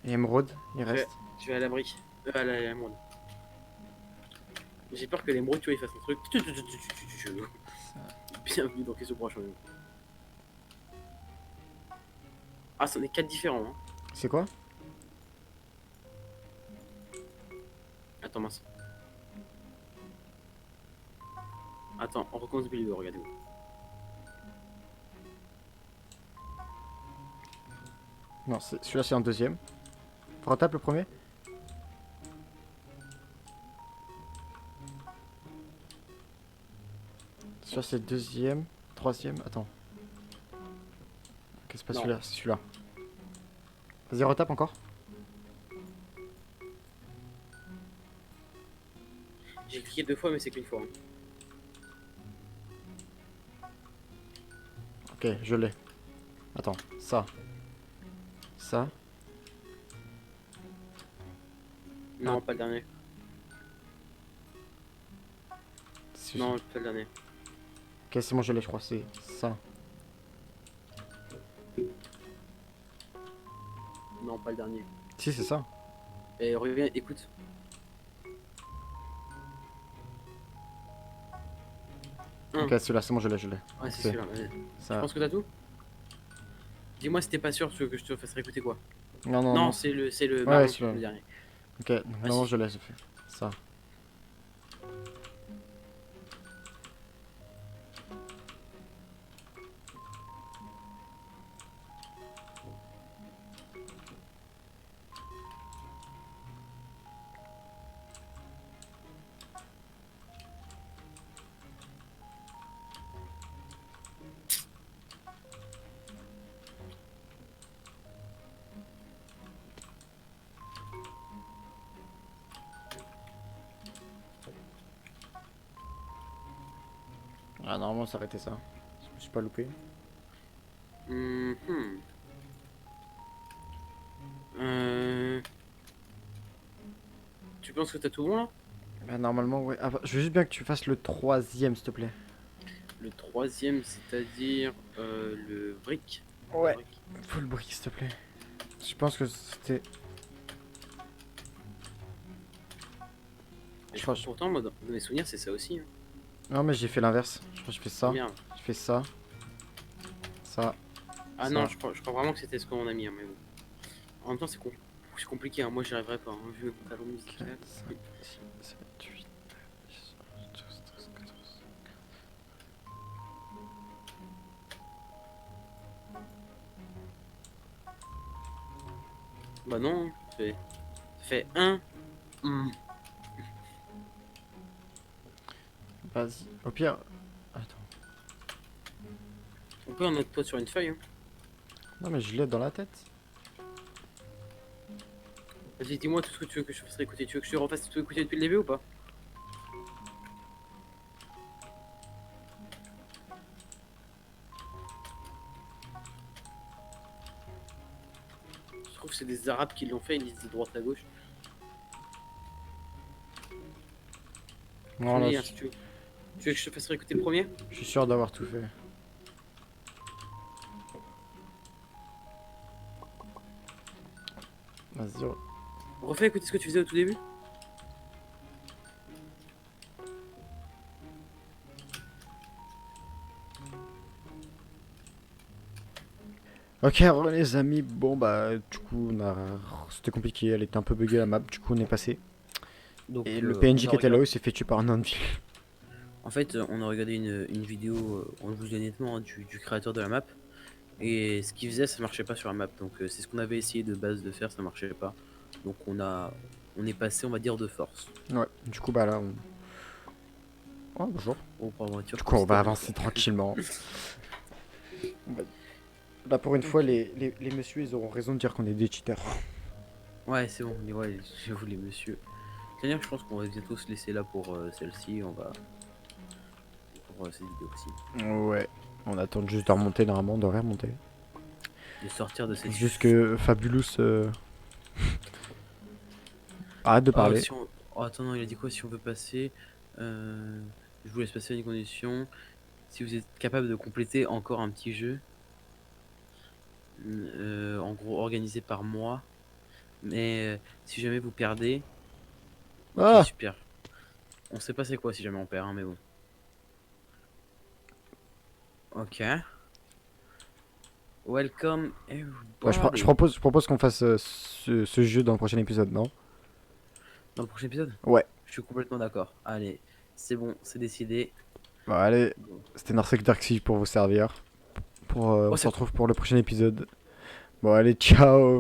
Et émeraude, il reste. je vais à l'abri. À l'émeraude. J'ai peur que l'émeraude, tu vois, il fasse un truc. Bienvenue dans Question pour un champion. Ah, c'en est 4 différents. Hein. C'est quoi? Attends, mince. Attends, on recommence depuis le début, regardez-vous. Non, celui-là c'est en deuxième. Retape le premier. Celui-là c'est le deuxième. Troisième. Attends. Ok, c'est pas Non. celui-là, c'est celui-là. Vas-y, retape encore. J'ai cliqué 2 fois, mais c'est qu'une fois. Hein. Ok, je l'ai. Attends, ça. Ça. Non, Ah. pas le dernier. Non, pas le dernier. Ok, c'est bon, je l'ai, je crois. C'est ça. Non, pas le dernier. Si, c'est ça. Et reviens, écoute. Ok, celui-là, c'est bon, je l'ai, je l'ai. Ouais, c'est C'est celui-là. Vas-y. ça. Je pense que t'as tout. Dis-moi si t'es pas sûr que je te fasse réécouter quoi. Non, non, Non, non. c'est le Ouais, marron, celui-là. le dernier. Ok, donc non, si. je l'ai, j'ai fait. Ça. Ah, normalement, ça arrêtait ça. Je me suis pas loupé. Mhm. Euh... Tu penses que t'as tout bon là? Bah, normalement, ouais. Ah, bah, je veux juste bien que tu fasses le troisième, s'il te plaît. Le troisième, c'est-à-dire le brick. Le Ouais. brick. Faut le brick, s'il te plaît. Je pense que c'était. Et Je crois que pourtant, moi, dans mes souvenirs, c'est ça aussi. Hein. Non, mais j'ai fait l'inverse. Je crois que je fais Ah ça. merde. Je fais ça. Ça. Ah non, Ça. je crois vraiment que c'était ce qu'on a mis. Hein, mais bon. En même temps, c'est compliqué. Hein. Moi, j'y arriverai pas. Hein, vu mon talent 4, musical. 5, 6, 7, 8, 10, 11, 12, 13, 14. Bah non, fait 1. Vas-y. Au pire. Attends. On peut en mettre toi sur une feuille. Hein. Non, mais je l'ai dans la tête. Vas-y, dis-moi tout ce que tu veux que je fasse écouter. Tu veux que je te refasse tout écouter depuis le début ou pas? Je trouve que c'est des arabes qui l'ont fait, ils disent de droite à gauche. Tu Non, me là, dis, hein, si tu veux. Tu veux que je te fasse réécouter le premier? je suis sûr d'avoir tout fait. Vas-y. Refais écouter ce que tu faisais au tout début. Ok, alors, les amis, bon bah du coup c'était compliqué, elle était un peu buggée la map, du coup on est passé. Donc, Et le on PNJ a qui était là, regardé... il s'est fait tuer par un anvil. En fait, on a regardé une vidéo, on vous dit honnêtement, hein, du créateur de la map. Et ce qu'il faisait, ça marchait pas sur la map. Donc, c'est ce qu'on avait essayé de base de faire, ça marchait pas. Donc, on est passé, on va dire, de force. Ouais, du coup bah là on... Oh bonjour. On prend la voiture Du coup comme on si de va rien avancer n'était. tranquillement. Bah, là pour une fois les messieurs ils auront raison de dire qu'on est des cheaters. Ouais, c'est bon, mais ouais, j'avoue, les messieurs. C'est-à-dire que je pense qu'on va bientôt se laisser là pour celle-ci. On va. Pour cette vidéo aussi. Ouais, on attend juste de remonter normalement, de remonter. De sortir de cette. Juste que Fabulous arrête de Oh, parler. si on... oh, attends, non, il a dit quoi? Si on veut passer, je vous laisse passer à une condition. Si vous êtes capable de compléter encore un petit jeu, en gros organisé par moi. Mais si jamais vous perdez, ok, Ah. super. On sait pas c'est quoi si jamais on perd, hein, mais bon. Ok. Welcome Ouais, everybody. je propose qu'on fasse ce jeu dans le prochain épisode, non? Dans le prochain épisode? Ouais. Je suis complètement d'accord. Allez, c'est bon, c'est décidé. Bon, allez, Bon. c'était Narsec Darkseid pour vous servir. On Oh, se c'est retrouve pour le prochain épisode. Bon, allez, ciao!